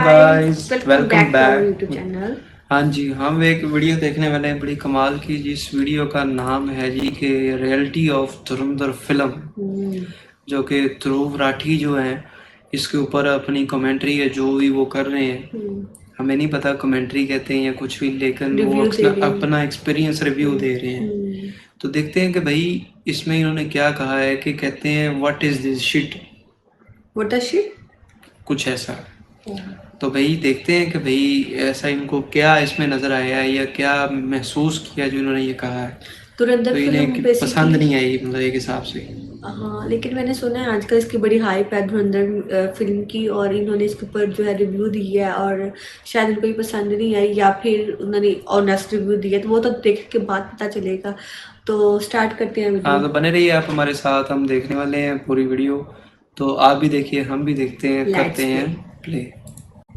Guys welcome welcome back to our back. YouTube channel. हाँ जी, हम एक वीडियो देखने वाले हैं बड़ी कमाल की। जिस वीडियो का नाम है जी कि रियलिटी ऑफ धुरंधर फिल्म, जो कि ध्रुव राठी जो हैं इसके ऊपर अपनी कमेंट्री है जो भी वो कर रहे हैं। हमें नहीं पता कमेंट्री कहते हैं या कुछ भी, लेकिन वो रिव्यू दे रहे हैं। अपना एक्सपीरियंस रिव्यू दे रहे हैं। तो देखते हैं कि भाई इसमें इन्होंने क्या कहा है। कि कहते हैं what is this shit, what the shit. कुछ ऐसा। तो भाई देखते हैं कि भाई ऐसा इनको क्या इसमें नज़र आया है या क्या महसूस किया जो इन्होंने ये कहा है। धुरंधर तो फिल्म इन्हें पसंद बेसिकली। नहीं आई मतलब एक हिसाब से। हाँ, लेकिन मैंने सुना है आजकल इसकी बड़ी हाइप है धुरंधर फिल्म की, और इन्होंने इसके ऊपर जो है रिव्यू दी है, और शायद इनको ये पसंद नहीं आई या फिर उन्होंने ऑनेस्ट रिव्यू दिया, तो वो तो देख के बाद पता चलेगा। तो स्टार्ट करते हैं हाँ, वीडियो। तो बने रहिए आप हमारे साथ, हम देखने वाले हैं पूरी वीडियो। तो आप भी देखिए, हम भी देखते हैं, करते लेट्स हैं प्ले। प्ले।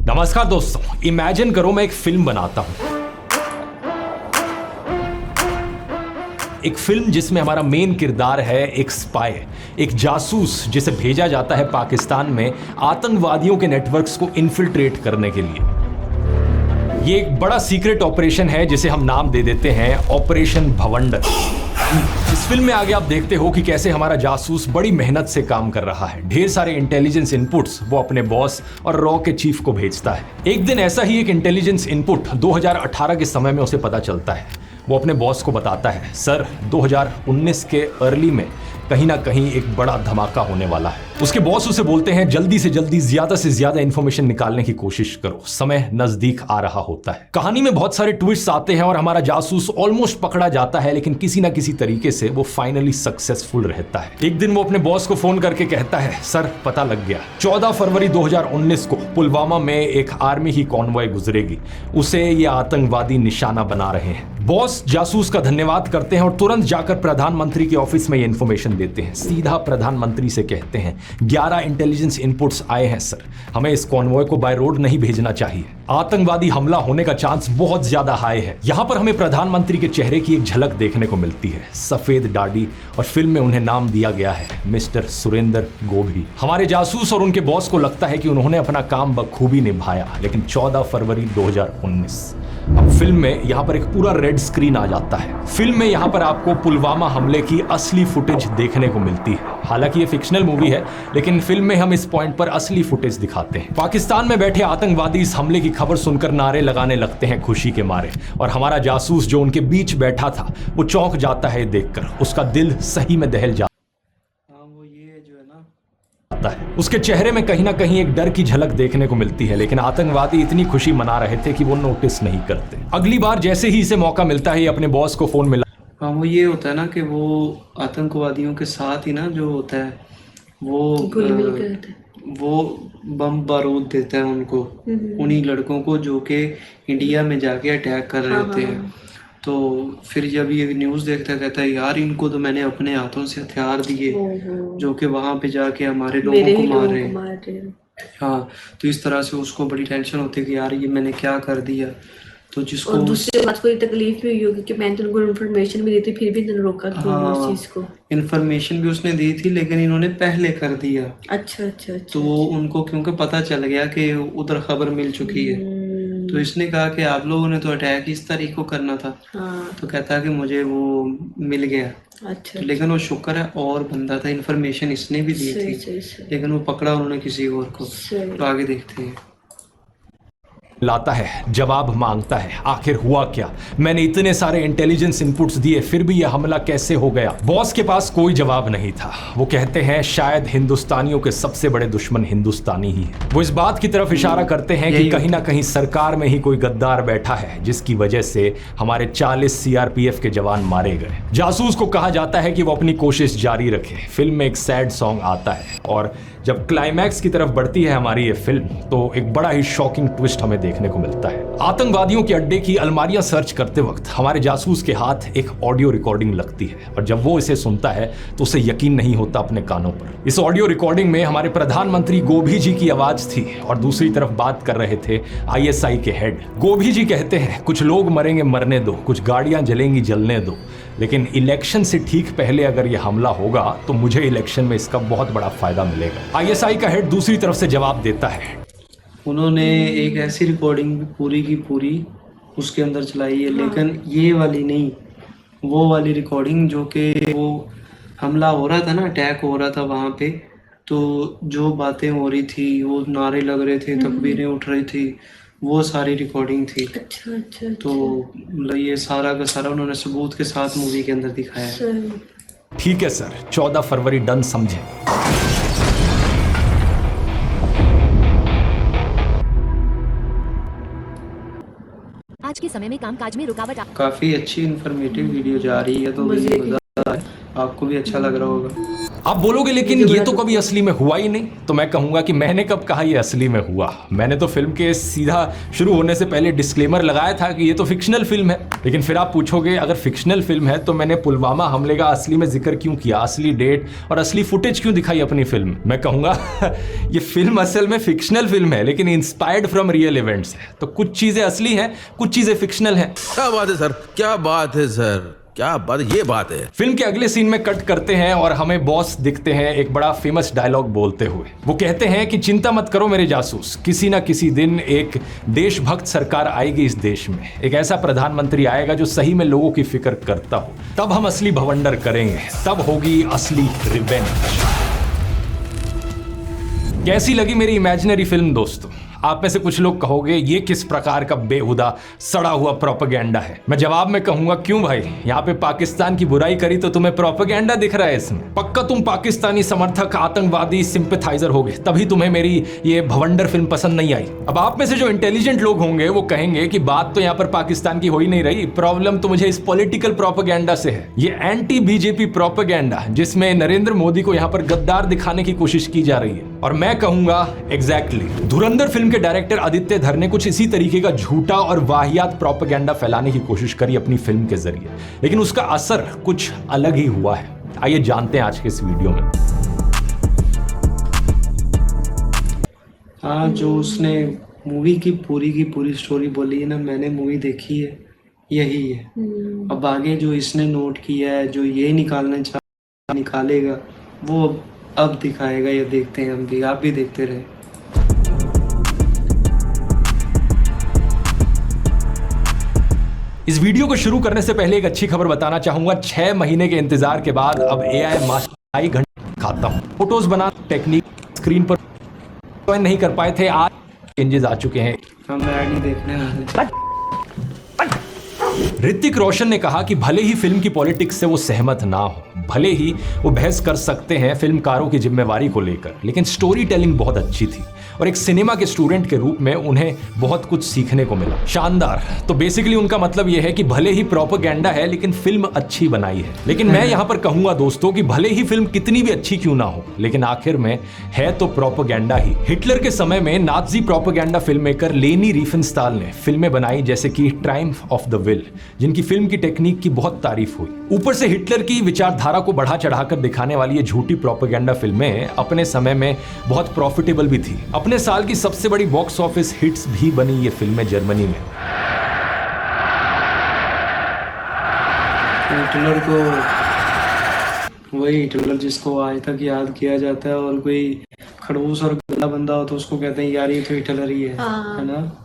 नमस्कार दोस्तों, इमेजिन करो मैं एक फिल्म बनाता हूं। एक फिल्म जिसमें हमारा मेन किरदार है एक स्पाई, एक जासूस जिसे भेजा जाता है पाकिस्तान में आतंकवादियों के नेटवर्क्स को इन्फिल्ट्रेट करने के लिए। ये एक बड़ा सीक्रेट ऑपरेशन है जिसे हम नाम दे देते हैं ऑपरेशन भवंडर। इस फिल्म में आगे आप देखते हो कि कैसे हमारा जासूस बड़ी मेहनत से काम कर रहा है। ढेर सारे इंटेलिजेंस इनपुट्स वो अपने बॉस और रॉ के चीफ को भेजता है। एक दिन ऐसा ही एक इंटेलिजेंस इनपुट 2018 के समय में उसे पता चलता है। वो अपने बॉस को बताता है, सर 2019 के अर्ली में कहीं ना कहीं एक बड़ा धमाका होने वाला है। उसके बॉस उसे बोलते हैं जल्दी से जल्दी ज्यादा से ज्यादा इंफॉर्मेशन निकालने की कोशिश करो, समय नजदीक आ रहा होता है। कहानी में बहुत सारे ट्विस्ट आते हैं और हमारा जासूस ऑलमोस्ट पकड़ा जाता है, लेकिन किसी ना किसी तरीके से वो फाइनली सक्सेसफुल रहता है। एक दिन वो अपने बॉस को फोन करके कहता है, सर पता लग गया, 14 फरवरी 2019 को पुलवामा में एक आर्मी की कॉन्वॉय गुजरेगी, उसे ये आतंकवादी निशाना बना रहे हैं। बॉस जासूस का धन्यवाद करते हैं और तुरंत जाकर प्रधानमंत्री के ऑफिस में ये इंफॉर्मेशन देते हैं। सीधा प्रधानमंत्री से कहते हैं 11 इंटेलिजेंस इनपुट्स आए हैं सर, हमें इस कॉन्वॉय को बाय रोड नहीं भेजना चाहिए, आतंकवादी हमला होने का चांस बहुत ज्यादा हाई है। यहां पर हमें प्रधानमंत्री के चेहरे की एक झलक देखने को मिलती है, सफेद दाढ़ी, और फिल्म में उन्हें नाम दिया गया है मिस्टर सुरेंद्र गोभी। हमारे जासूस और उनके बॉस को लगता है कि उन्होंने अपना काम बखूबी निभाया, लेकिन 14 फरवरी 2019 अब फिल्म में यहां पर एक पूरा रेड स्क्रीन आ जाता है। फिल्म में यहां पर आपको पुलवामा हमले की असली फुटेज देखने को मिलती है। हालांकि ये फिक्शनल मूवी है, लेकिन फिल्म में हम इस पॉइंट पर असली फुटेज दिखाते हैं। पाकिस्तान में बैठे आतंकवादी इस हमले की खबर सुनकर नारे लगाने लगते हैं खुशी के मारे, और हमारा जासूस जो उनके बीच बैठा था वो चौंक जाता है देखकर, उसका दिल सही में दहल जाता है। उसके चेहरे में कहीं ना कहीं एक डर की झलक देखने को मिलती है, लेकिन आतंकवादी इतनी खुशी मना रहे थे कि वो नोटिस नहीं करते। अगली बार जैसे ही इसे मौका मिलता है अपने बॉस को फोन मिला। हाँ, वो ये होता है ना कि वो आतंकवादियों के साथ ही ना जो होता है वो बम बारूद देता है उनको, उन्हीं लड़कों को जो कि इंडिया में जाके अटैक कर रहे होते हैं। तो फिर जब ये न्यूज़ देखता है कहता है यार इनको तो मैंने अपने हाथों से हथियार दिए जो कि वहाँ पे जाके हमारे लोगों को मार रहे हैं। हाँ, तो इस तरह से उसको बड़ी टेंशन होती है कि यार ये मैंने क्या कर दिया। तो जिसको और दूसरी बात को तकलीफ भी हुई होगी कि मैंने तो उनको इन्फॉर्मेशन भी दी थी, फिर भी इन्होंने रोका क्यों उस चीज को। इन्फॉर्मेशन भी उसने दी थी, लेकिन इन्होंने पहले कर दिया। अच्छा अच्छा अच्छा। तो उनको क्योंकि पता चल गया कि उधर खबर मिल चुकी है, तो इसने कहा कि आप लोगों ने तो अटैक इस तारीख को करना था। तो कहता है कि मुझे वो मिल गया। अच्छा। तो लेकिन वो शुक्र है और बंदा था, इन्फॉर्मेशन इसने भी दी थी, लेकिन वो पकड़ा उन्होंने किसी और को। तो आगे देखते हैं। लाता है, जवाब मांगता है, आखिर हुआ क्या, मैंने इतने सारे इंटेलिजेंस इनपुट्स दिए फिर भी यह हमला कैसे हो गया। बॉस के पास कोई जवाब नहीं था। वो कहते हैं शायद हिंदुस्तानियों के सबसे बड़े दुश्मन हिंदुस्तानी ही है। वो इस बात की तरफ इशारा करते हैं कि कहीं ना कहीं सरकार में ही कोई गद्दार बैठा है जिसकी वजह से हमारे 40 सीआरपीएफ के जवान मारे गए। जासूस को कहा जाता है कि वो अपनी कोशिश जारी रखे। फिल्म में एक सैड सॉन्ग आता है, और जब क्लाइमैक्स की तरफ बढ़ती है हमारी ये फिल्म तो एक बड़ा ही शॉकिंग ट्विस्ट हमें देखने को मिलता है। आतंकवादियों के अड्डे की अलमारियां सर्च करते वक्त हमारे जासूस के हाथ एक ऑडियो रिकॉर्डिंग लगती है, और जब वो इसे सुनता है तो उसे यकीन नहीं होता अपने कानों पर। इस ऑडियो रिकॉर्डिंग में हमारे प्रधानमंत्री गोभी जी की आवाज थी, और दूसरी तरफ बात कर रहे थे आईएसआई के हेड। गोभी जी कहते हैं कुछ लोग मरेंगे मरने दो, कुछ गाड़ियां जलेंगी जलने दो, लेकिन इलेक्शन से ठीक पहले अगर यह हमला होगा तो मुझे इलेक्शन में इसका बहुत बड़ा फायदा मिलेगा। आईएसआई का हेड दूसरी तरफ से जवाब देता है, उन्होंने एक ऐसी रिकॉर्डिंग भी पूरी की पूरी उसके अंदर चलाई है, लेकिन ये वाली नहीं, वो वाली रिकॉर्डिंग जो कि वो हमला हो रहा था ना, अटैक हो रहा था वहाँ पे, तो जो बातें हो रही थी, वो नारे लग रहे थे, तकबीरें उठ रही थी, वो सारी रिकॉर्डिंग थी। अच्छा अच्छा तो मतलब ये सारा का सारा उन्होंने सबूत के साथ मूवी के अंदर दिखाया है। अच्छा। ठीक है सर, 14 फरवरी डन समझे। आज के समय में कामकाज में रुकावट काफी अच्छी इंफॉर्मेटिव वीडियो जा रही है, तो मजे की। मजा आया। आपको भी अच्छा लग रहा होगा। आप बोलोगे लेकिन ये तो कभी असली में हुआ ही नहीं, तो मैं कहूंगा कि मैंने कब कहा ये असली में हुआ। मैंने तो फिल्म के सीधा शुरू होने से पहले डिस्क्लेमर लगाया था कि ये तो फिक्शनल फिल्म है। लेकिन फिर आप पूछोगे अगर फिक्शनल फिल्म है तो मैंने पुलवामा हमले का असली में जिक्र क्यों किया, असली डेट और असली फुटेज क्यों दिखाई अपनी फिल्म। मैं कहूंगा ये फिल्म असल में फिक्शनल फिल्म है, लेकिन इंस्पायर्ड फ्रॉम रियल इवेंट्स है। तो कुछ चीजें असली हैं, कुछ चीजें फिक्शनल हैं। क्या बात है सर, क्या बात है सर, क्या बात, ये बात है। फिल्म के अगले सीन में कट करते हैं और हमें बॉस दिखते हैं एक बड़ा फेमस डायलॉग बोलते हुए। वो कहते हैं कि चिंता मत करो मेरे जासूस, किसी ना किसी दिन एक देशभक्त सरकार आएगी इस देश में, एक ऐसा प्रधानमंत्री आएगा जो सही में लोगों की फिक्र करता हो, तब हम असली भवंडर करेंगे, तब होगी असली रिवेंज। कैसी लगी मेरी इमेजिनरी फिल्म दोस्तों? आप में से कुछ लोग कहोगे ये किस प्रकार का बेहुदा सड़ा हुआ प्रोपेगेंडा है। मैं जवाब में कहूंगा क्यों भाई, यहाँ पे पाकिस्तान की बुराई करी तो तुम्हें प्रोपेगेंडा दिख रहा है इसमें। पक्का तुम पाकिस्तानी समर्थक, आतंकवादी सिंपैथाइजर होगे, तभी तुम्हें मेरी ये भवंडर फिल्म पसंद नहीं आई। अब आप में से जो इंटेलिजेंट लोग होंगे वो कहेंगे कि बात तो यहाँ पर पाकिस्तान की हो ही नहीं रही, प्रॉब्लम तो मुझे इस पॉलिटिकल प्रोपेगेंडा से है। ये एंटी बीजेपी प्रोपेगेंडा जिसमें नरेंद्र मोदी को यहाँ पर गद्दार दिखाने की कोशिश की जा रही है। और मैं कहूंगा एग्जैक्टली धुरंधर फिल्म के डायरेक्टर आदित्य धर ने कुछ इसी तरीके का झूठा और वाहियात प्रोपेगेंडा फैलाने की कोशिश करी अपनी फिल्म के जरिए, लेकिन उसका असर कुछ अलग ही हुआ है। आइए जानते हैं आज के इस वीडियो में। हाँ, जो उसने मूवी की पूरी स्टोरी बोली है ना, मैंने मूवी देखी है, यही है। अब आगे जो इसने नोट किया है, जो ये निकालना चाह निकालेगा, वो अब दिखाएगा। ये देखते हैं हम भी, आप भी देखते रहे। इस वीडियो को शुरू करने से पहले एक अच्छी खबर बताना चाहूंगा। 6 महीने के इंतजार के बाद अब AI मास्टर घंटे खाता हूं। फोटोज बना टेक्निक स्क्रीन पर ज्वाइन नहीं कर पाए थे, आज चेंजेस आ चुके हैं। हम ऐड नहीं देखने वाले। ऋतिक रोशन ने कहा कि भले ही फिल्म की पॉलिटिक्स से वो सहमत ना हो, भले ही वो बहस कर सकते हैं फिल्मकारों की जिम्मेवारी को लेकर, लेकिन स्टोरी टेलिंग बहुत अच्छी थी और एक सिनेमा के स्टूडेंट के रूप में उन्हें बहुत कुछ सीखने को मिला। शानदार। तो बेसिकली उनका मतलब यह है कि भले ही प्रोपेगेंडा है लेकिन फिल्म अच्छी बनाई है। लेकिन मैं यहां पर कहूंगा दोस्तों कि भले ही फिल्म कितनी भी अच्छी क्यों ना हो, लेकिन आखिर में है तो प्रोपेगेंडा ही। हिटलर के समय में नाजी प्रोपेगेंडा फिल्म मेकर लेनी रिफेनस्टाल ने फिल्में बनाई जैसे कि ट्रायम्फ ऑफ द विल, जिनकी फिल्म की टेक्निक की बहुत तारीफ हुई। ऊपर से हिटलर की विचारधारा को बढ़ा चढ़ाकर दिखाने वाली ये झूठी प्रोपेगेंडा फिल्में अपने समय में बहुत प्रॉफिटेबल भी थी। अपने साल की सबसे बड़ी बॉक्स ऑफिस हिट्स भी बनी ये फिल्में जर्मनी में। हिटलर को, वही हिटलर जिसको आज तक याद किया जाता है, और कोई खड़ूस और गंदा बंदा हो तो उसको कहते हैं यार ये तो हिटलर ही है ना।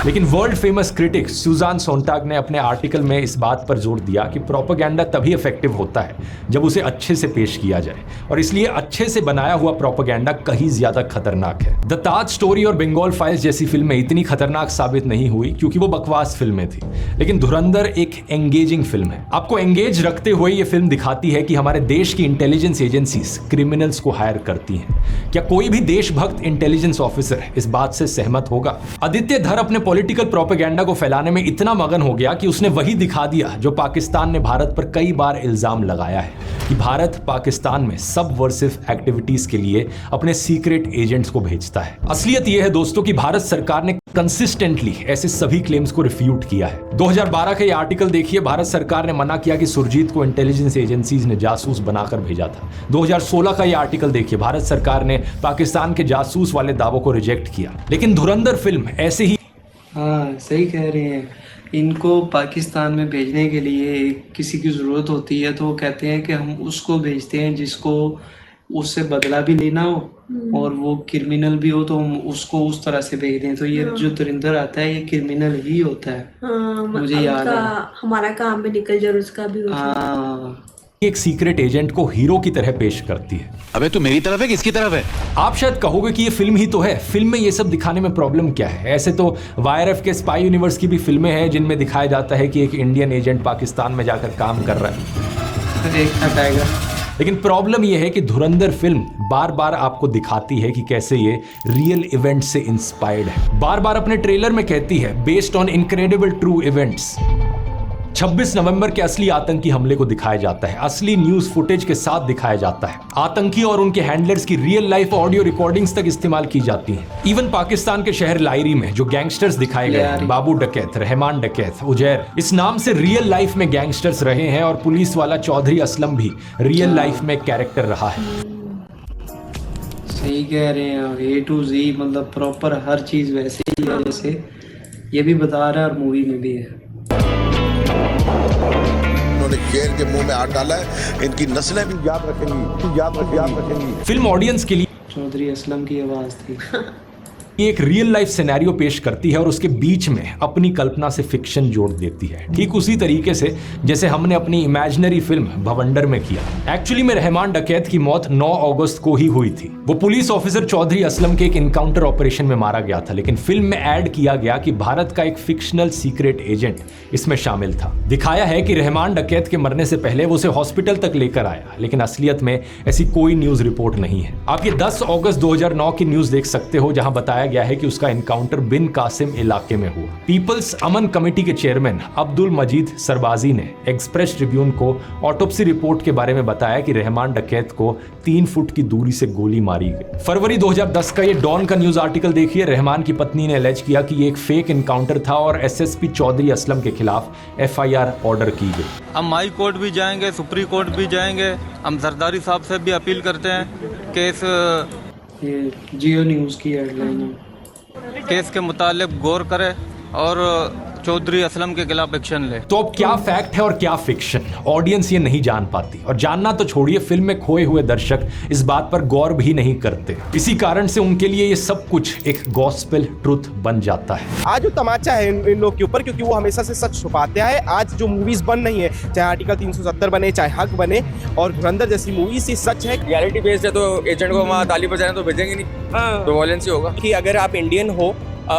लेकिन वर्ल्ड फेमस क्रिटिक सुजान सोनटाग ने अपने आर्टिकल में इस बात पर जोर दिया कि प्रोपेगेंडा तभी इफेक्टिव होता है जब उसे अच्छे से पेश किया जाए, और इसलिए अच्छे से बनाया हुआ प्रोपेगेंडा कहीं ज्यादा खतरनाक है। द ताज स्टोरी और बंगाल फाइल्स जैसी फिल्में इतनी खतरनाक साबित नहीं हुई क्योंकि वो बकवास फिल्में थी, लेकिन धुरंधर एक एंगेजिंग फिल्म है। आपको एंगेज रखते हुए ये फिल्म दिखाती है कि हमारे देश की इंटेलिजेंस एजेंसीज क्रिमिनल्स को हायर करती हैं। क्या कोई भी देशभक्त इंटेलिजेंस ऑफिसर इस बात से सहमत होगा? आदित्य धर अपने पॉलिटिकल प्रोपेगेंडा को फैलाने में इतना मगन हो गया कि उसने वही दिखा दिया जो पाकिस्तान ने भारत पर कई बार इल्जाम लगाया है कि भारत पाकिस्तान में सबवर्सिव एक्टिविटीज के लिए अपने सीक्रेट एजेंट्स को भेजता है। असलियत यह है दोस्तों कि भारत सरकार ने कंसिस्टेंटली ऐसे सभी क्लेम्स को रिफ्यूट किया है। 2012 का यह आर्टिकल देखिए, भारत सरकार ने मना किया कि सुरजीत को इंटेलिजेंस एजेंसीज ने जासूस बनाकर भेजा था। 2016 का यह आर्टिकल देखिए, भारत सरकार ने पाकिस्तान के जासूस वाले दावों को रिजेक्ट किया। लेकिन धुरंधर फिल्म ऐसे ही, हाँ सही कह रहे हैं, इनको पाकिस्तान में भेजने के लिए किसी की ज़रूरत होती है तो वो कहते हैं कि हम उसको भेजते हैं जिसको उससे बदला भी लेना हो और वो क्रिमिनल भी हो तो हम उसको उस तरह से भेज दें। तो ये जो धुरंधर आता है ये क्रिमिनल ही होता है। हाँ, मुझे याद उनका है। हमारा काम में निकल जाए, उसका भी हो जाए। हाँ, एक सीक्रेट एजेंट को हीरो की तरह पेश करती है। अबे तू मेरी तरफ है किसकी तरफ है? आप शायद कहोगे कि ये फिल्म ही तो है, फिल्म में ये सब दिखाने में प्रॉब्लम क्या है? ऐसे तो वाईआरएफ के स्पाई यूनिवर्स की भी फिल्में हैं जिनमें दिखाया जाता है कि एक इंडियन एजेंट पाकिस्तान में जाकर काम कर रहा है। देखना टाइगर। लेकिन प्रॉब्लम यह है कि धुरंधर फिल्म बार बार आपको दिखाती है कि कैसे ये रियल इवेंट से इंस्पायर्ड है। बार बार अपने ट्रेलर में कहती है based on incredible true events. 26 नवंबर के असली आतंकी हमले को दिखाया जाता है, असली न्यूज फुटेज के साथ दिखाया जाता है। आतंकी और उनके हैंडलर्स की रियल लाइफ ऑडियो रिकॉर्डिंग्स तक इस्तेमाल की जाती हैं। इवन पाकिस्तान के शहर लायरी में जो गैंगस्टर्स दिखाए गए हैं, बाबू डकैत, रहमान डकैत, उजैर, इस नाम से रियल लाइफ में गैंगस्टर्स रहे हैं और पुलिस वाला चौधरी असलम भी रियल लाइफ में कैरेक्टर रहा है। सही कह रहे हैं, A to Z मतलब प्रॉपर हर चीज वैसे ही है जैसे ये भी बता रहा है और मूवी में भी है। उन्होंने शेर के मुंह में हाथ डाला है, इनकी नस्लें भी याद रखेंगी। फिल्म ऑडियंस के लिए चौधरी असलम की आवाज थी। एक रियल लाइफ सिनेरियो पेश करती है और उसके बीच में अपनी कल्पना से फिक्शन जोड़ देती है, ठीक उसी तरीके से जैसे हमने अपनी इमेजिनरी फिल्म भवंडर में किया। एक्चुअली में रहमान डकैत की मौत 9 अगस्त को ही हुई थी। वो पुलिस ऑफिसर चौधरी असलम के एक इनकाउंटर ऑपरेशन में मारा गया था, लेकिन फिल्म में ऐड किया गया कि भारत का एक फिक्शनल सीक्रेट एजेंट इसमें शामिल था। दिखाया है कि रहमान डकैत के मरने से पहले वो उसे हॉस्पिटल तक लेकर आया, लेकिन असलियत में ऐसी कोई न्यूज रिपोर्ट नहीं है। आप ये 10 अगस्त 2009 की न्यूज देख सकते हो जहां बताया गया है कि उसका एनकाउंटर बिन कासिम इलाके में हुआ। पीपल्स अमन कमेटी के चेयरमैन अब्दुल मजीद सरबाजी ने एक्सप्रेस ट्रिब्यून को ऑटोप्सी रिपोर्ट के बारे में बताया कि रहमान डकैत को 3 फुट की दूरी से गोली मारी गई। फरवरी 2010 का ये डॉन का न्यूज आर्टिकल देखिए। रहमान की पत्नी ने एलेज किया कि ये एक फेक एनकाउंटर था और एसएसपी चौधरी असलम के खिलाफ एफआईआर ऑर्डर की गई। हम हाई कोर्ट भी जाएंगे, सुप्रीम कोर्ट भी जाएंगे। हम जरदारी साहब से भी अपील करते हैं केस ये जियो न्यूज की हेडलाइन है। केस के मुतालिक गौर करे और चौधरी असलम के खिलाफ एक्शन ले। तो अब क्या फैक्ट है और क्या फिक्शन, ऑडियंस ये नहीं जान पाती, और जानना तो छोड़िए फिल्म में खोए हुए दर्शक इस बात पर गौर भी नहीं करते। इसी कारण से उनके लिए ये सब कुछ एक गॉस्पेल ट्रुथ बन जाता है। आज जो तमाचा है इन लोग के ऊपर, क्योंकि वो हमेशा से सच छुपाते हैं। आज जो मूवीज बन रही है, चाहे आर्टिकल 370 बने, चाहे हक बने और धुरंधर जैसी मूवीज, ये सच है। रियलिटी बेस्ड है तो एजेंट को वहाँ ताली बजाने तो भेजेंगे नहीं, तो वॉयलेंस ही होगा। कि अगर आप इंडियन हो,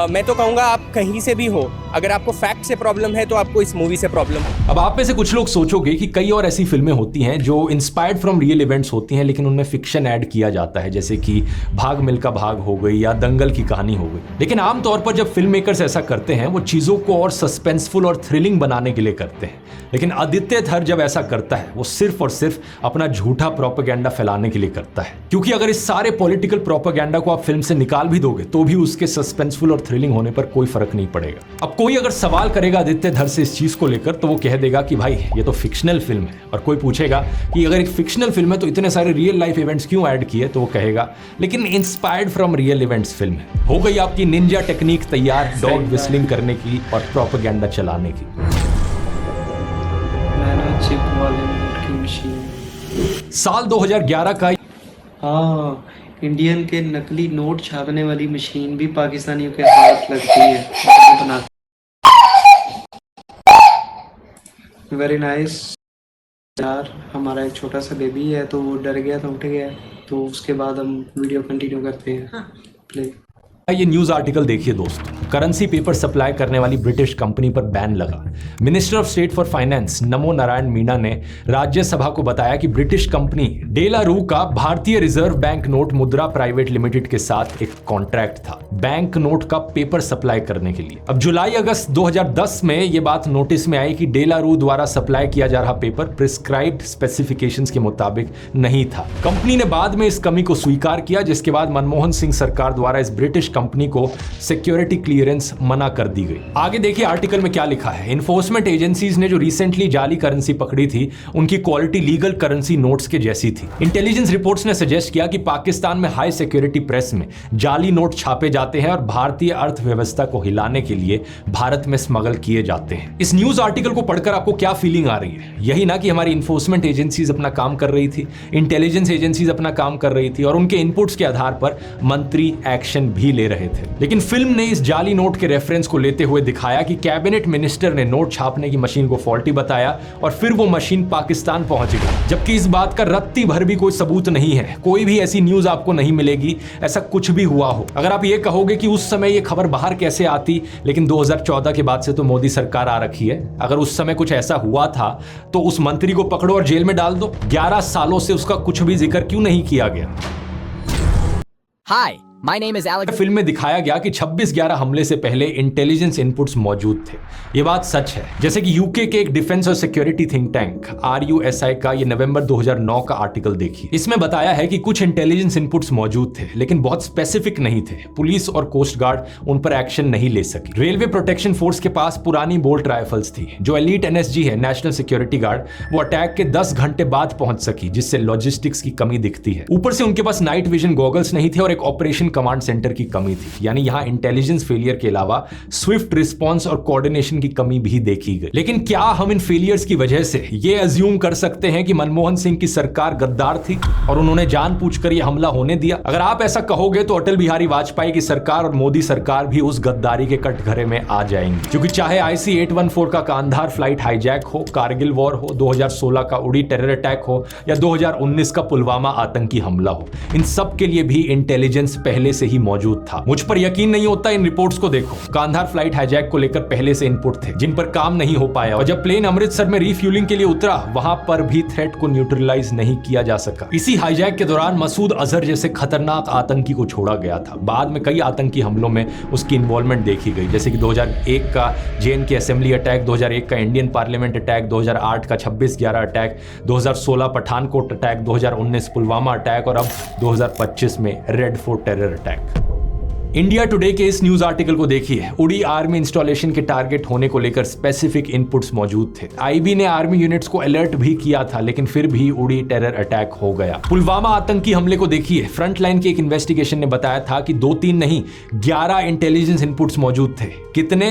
मैं तो कहूँगा आप कहीं से भी हो, अगर आपको फैक्ट से प्रॉब्लम है तो आपको इस मूवी से प्रॉब्लम है। अब आप में से कुछ लोग सोचोगे कि कई और ऐसी फिल्में होती हैं जो इंस्पायर्ड फ्रॉम रियल इवेंट्स होती हैं, लेकिन उनमें फिक्शन ऐड किया जाता है, जैसे कि भाग मिल्खा भाग हो गई या दंगल की कहानी हो गई। लेकिन आमतौर पर जब फिल्म मेकर्स ऐसा करते हैं वो चीज़ों को और सस्पेंसफुल और थ्रिलिंग बनाने के लिए करते हैं। लेकिन आदित्य थर जब ऐसा करता है वो सिर्फ और सिर्फ अपना झूठा प्रोपेगेंडा फैलाने के लिए करता है, क्योंकि अगर इस सारे पॉलिटिकल प्रोपेगेंडा को आप फिल्म से निकाल भी दोगे तो भी उसके सस्पेंसफुल और थ्रिलिंग होने पर कोई फर्क नहीं पड़ेगा। अब कोई अगर सवाल करेगा आदित्य धर से इस चीज को लेकर तो वो कह देगा कि भाई ये तो फिक्शनल फिल्म है, और कोई पूछेगा कि अगर एक फिक्शनल फिल्म है तो इतने सारे रियल लाइफ इवेंट्स क्यों ऐड किए, तो वो कहेगा लेकिन inspired from real events film है। हो गई आपकी निंजा टेक्निक तैयार डॉग विस्लिंग करने की और प्रोपेगेंडा चलाने की। चिप वाले नोट की मशीन। साल 2011 का हाँ, इंडियन के नकली नोट छापने वाली मशीन भी पाकिस्तानियों के हाथ लगती है। वेरी नाइस यार, हमारा एक छोटा सा बेबी है तो वो डर गया तो उठ गया, तो उसके बाद हम वीडियो कंटिन्यू करते हैं। प्ले। ये न्यूज आर्टिकल देखिए दोस्तों। करेंसी पेपर सप्लाई करने वाली ब्रिटिश कंपनी पर बैन लगा। Minister of state for finance नमो नारायण मीना ने राज्यसभा को बताया कि ब्रिटिश कंपनी डेलारू का भारतीय रिजर्व बैंक नोट मुद्रा प्राइवेट लिमिटेड के साथ एक कॉन्ट्रैक्ट था बैंक नोट का पेपर सप्लाई करने के लिए। अब जुलाई अगस्त 2010 में यह बात नोटिस में आई कि डेलारू द्वारा सप्लाई किया जा रहा पेपर प्रिस्क्राइब्ड स्पेसिफिकेशंस के मुताबिक नहीं था। कंपनी ने बाद में इस कमी को स्वीकार किया, जिसके बाद मनमोहन सिंह सरकार द्वारा इस ब्रिटिश कंपनी को सिक्योरिटी क्लियरेंस मना कर दी गई। आगे देखिए आर्टिकल में क्या लिखा है। इन्फोर्समेंट एजेंसीज ने जो रिसेंटली जाली करेंसी पकड़ी थी उनकी क्वालिटी लीगल करेंसी नोट्स के जैसी थी। इंटेलिजेंस रिपोर्ट्स ने सजेस्ट किया कि पाकिस्तान में हाई सिक्योरिटी प्रेस में जाली नोट छापे जाते हैं और भारतीय अर्थव्यवस्था को हिलाने के लिए भारत में स्मगल किए जाते हैं। इस न्यूज आर्टिकल को पढ़कर आपको क्या फीलिंग आ रही है? यही ना कि हमारी इन्फोर्समेंट एजेंसीज अपना काम कर रही थी, इंटेलिजेंस एजेंसीज अपना काम कर रही थी और उनके इनपुट्स के आधार पर मंत्री एक्शन भी ले रहे थे। लेकिन फिल्म ने इस जाली नोट के रेफरेंस को लेते हुए दिखाया कि कैबिनेट मिनिस्टर ने नोट छापने की मशीन को फॉल्टी बताया और फिर वो मशीन पाकिस्तान पहुंच गई, जबकि इस बात का रत्ती भर भी कोई सबूत नहीं है। कोई भी ऐसी न्यूज आपको नहीं मिलेगी ऐसा कुछ भी हुआ हो। अगर आप ये कहोगे कि उस समय ये खबर बाहर कैसे आती, लेकिन 2014 के बाद से तो मोदी सरकार आ रखी है। अगर उस समय कुछ ऐसा हुआ था तो उस मंत्री को पकड़ो और जेल में डाल दो। 11 सालों से उसका कुछ भी जिक्र क्यों नहीं किया गया? Hi, my name is Alex. Film में दिखाया गया कि 26/11 हमले से पहले इंटेलिजेंस इनपुट्स मौजूद थे। ये बात सच है। जैसे कि यूके के एक डिफेंस और सिक्योरिटी थिंक टैंक RUSI का ये नवंबर 2009 का आर्टिकल देखिए। इसमें बताया है कि कुछ इंटेलिजेंस इनपुट्स मौजूद थे लेकिन बहुत स्पेसिफिक नहीं थे। पुलिस और कोस्ट गार्ड उन पर एक्शन नहीं ले सकी। रेलवे प्रोटेक्शन फोर्स के पास पुरानी बोल्ट राइफल्स थी। जो एलीट NSG है, नेशनल सिक्योरिटी गार्ड, वो अटैक के 10 घंटे बाद पहुंच सकी, जिससे लॉजिस्टिक्स की कमी दिखती है। ऊपर से उनके पास नाइट विजन गॉगल्स नहीं थे और एक ऑपरेशन कमांड सेंटर की कमी थी। यानी यहां इंटेलिजेंस फेलियर के अलावा स्विफ्ट रिस्पांस और कोऑर्डिनेशन की कमी भी देखी गई। लेकिन क्या हम इन फेलियर्स की वजह से ये अज्यूम कर सकते हैं कि मनमोहन सिंह की सरकार गद्दार थी और उन्होंने जानबूझकर यह हमला होने दिया? अगर आप ऐसा कहोगे तो अटल बिहारी वाजपेयी की सरकार और मोदी सरकार भी उस गद्दारी के कटघरे में आ जाएंगी। क्योंकि चाहे IC-814 का कांधार फ्लाइट हाईजैक हो, कारगिल वॉर हो, 2016 का उड़ी टेरर अटैक हो या 2019 का पुलवामा आतंकी हमला हो, इन सब के लिए भी इंटेलिजेंस पहले से ही मौजूद था। मुझ पर यकीन नहीं होता, इन रिपोर्ट्स को देखो। कांधार फ्लाइट हाईजैक को लेकर पहले से इनपुट थे जिन पर काम नहीं हो पाया और जब प्लेन अमृतसर में रिफ्यूलिंग के लिए उतरा वहां पर भी थ्रेट को न्यूट्रलाइज नहीं किया जा सका। इसी हाईजैक के दौरान मसूद अजहर जैसे खतरनाक आतंकी को छोड़ा गया था। बाद में कई आतंकी हमलों में उसकी इन्वॉल्वमेंट देखी गई, जैसे कि 2001 का JNK असेंबली अटैक, 2001 का इंडियन पार्लियामेंट अटैक, 2008 का 26/11 attack, 2016 Pathankot attack, 2019 Pulwama attack और अब 2025 में red fort terror attack. India today के इस न्यूज आर्टिकल को देखिए। उड़ी आर्मी इंस्टॉलेशन के टारगेट होने को लेकर स्पेसिफिक इनपुट्स मौजूद थे। IB ने आर्मी यूनिट्स को अलर्ट भी किया था लेकिन फिर भी उड़ी टेरर अटैक हो गया। पुलवामा आतंकी हमले को देखिए। फ्रंटलाइन की एक इन्वेस्टिगेशन ने बताया था कि 2-3 नहीं 11 इंटेलिजेंस इनपुट्स मौजूद थे। कितने?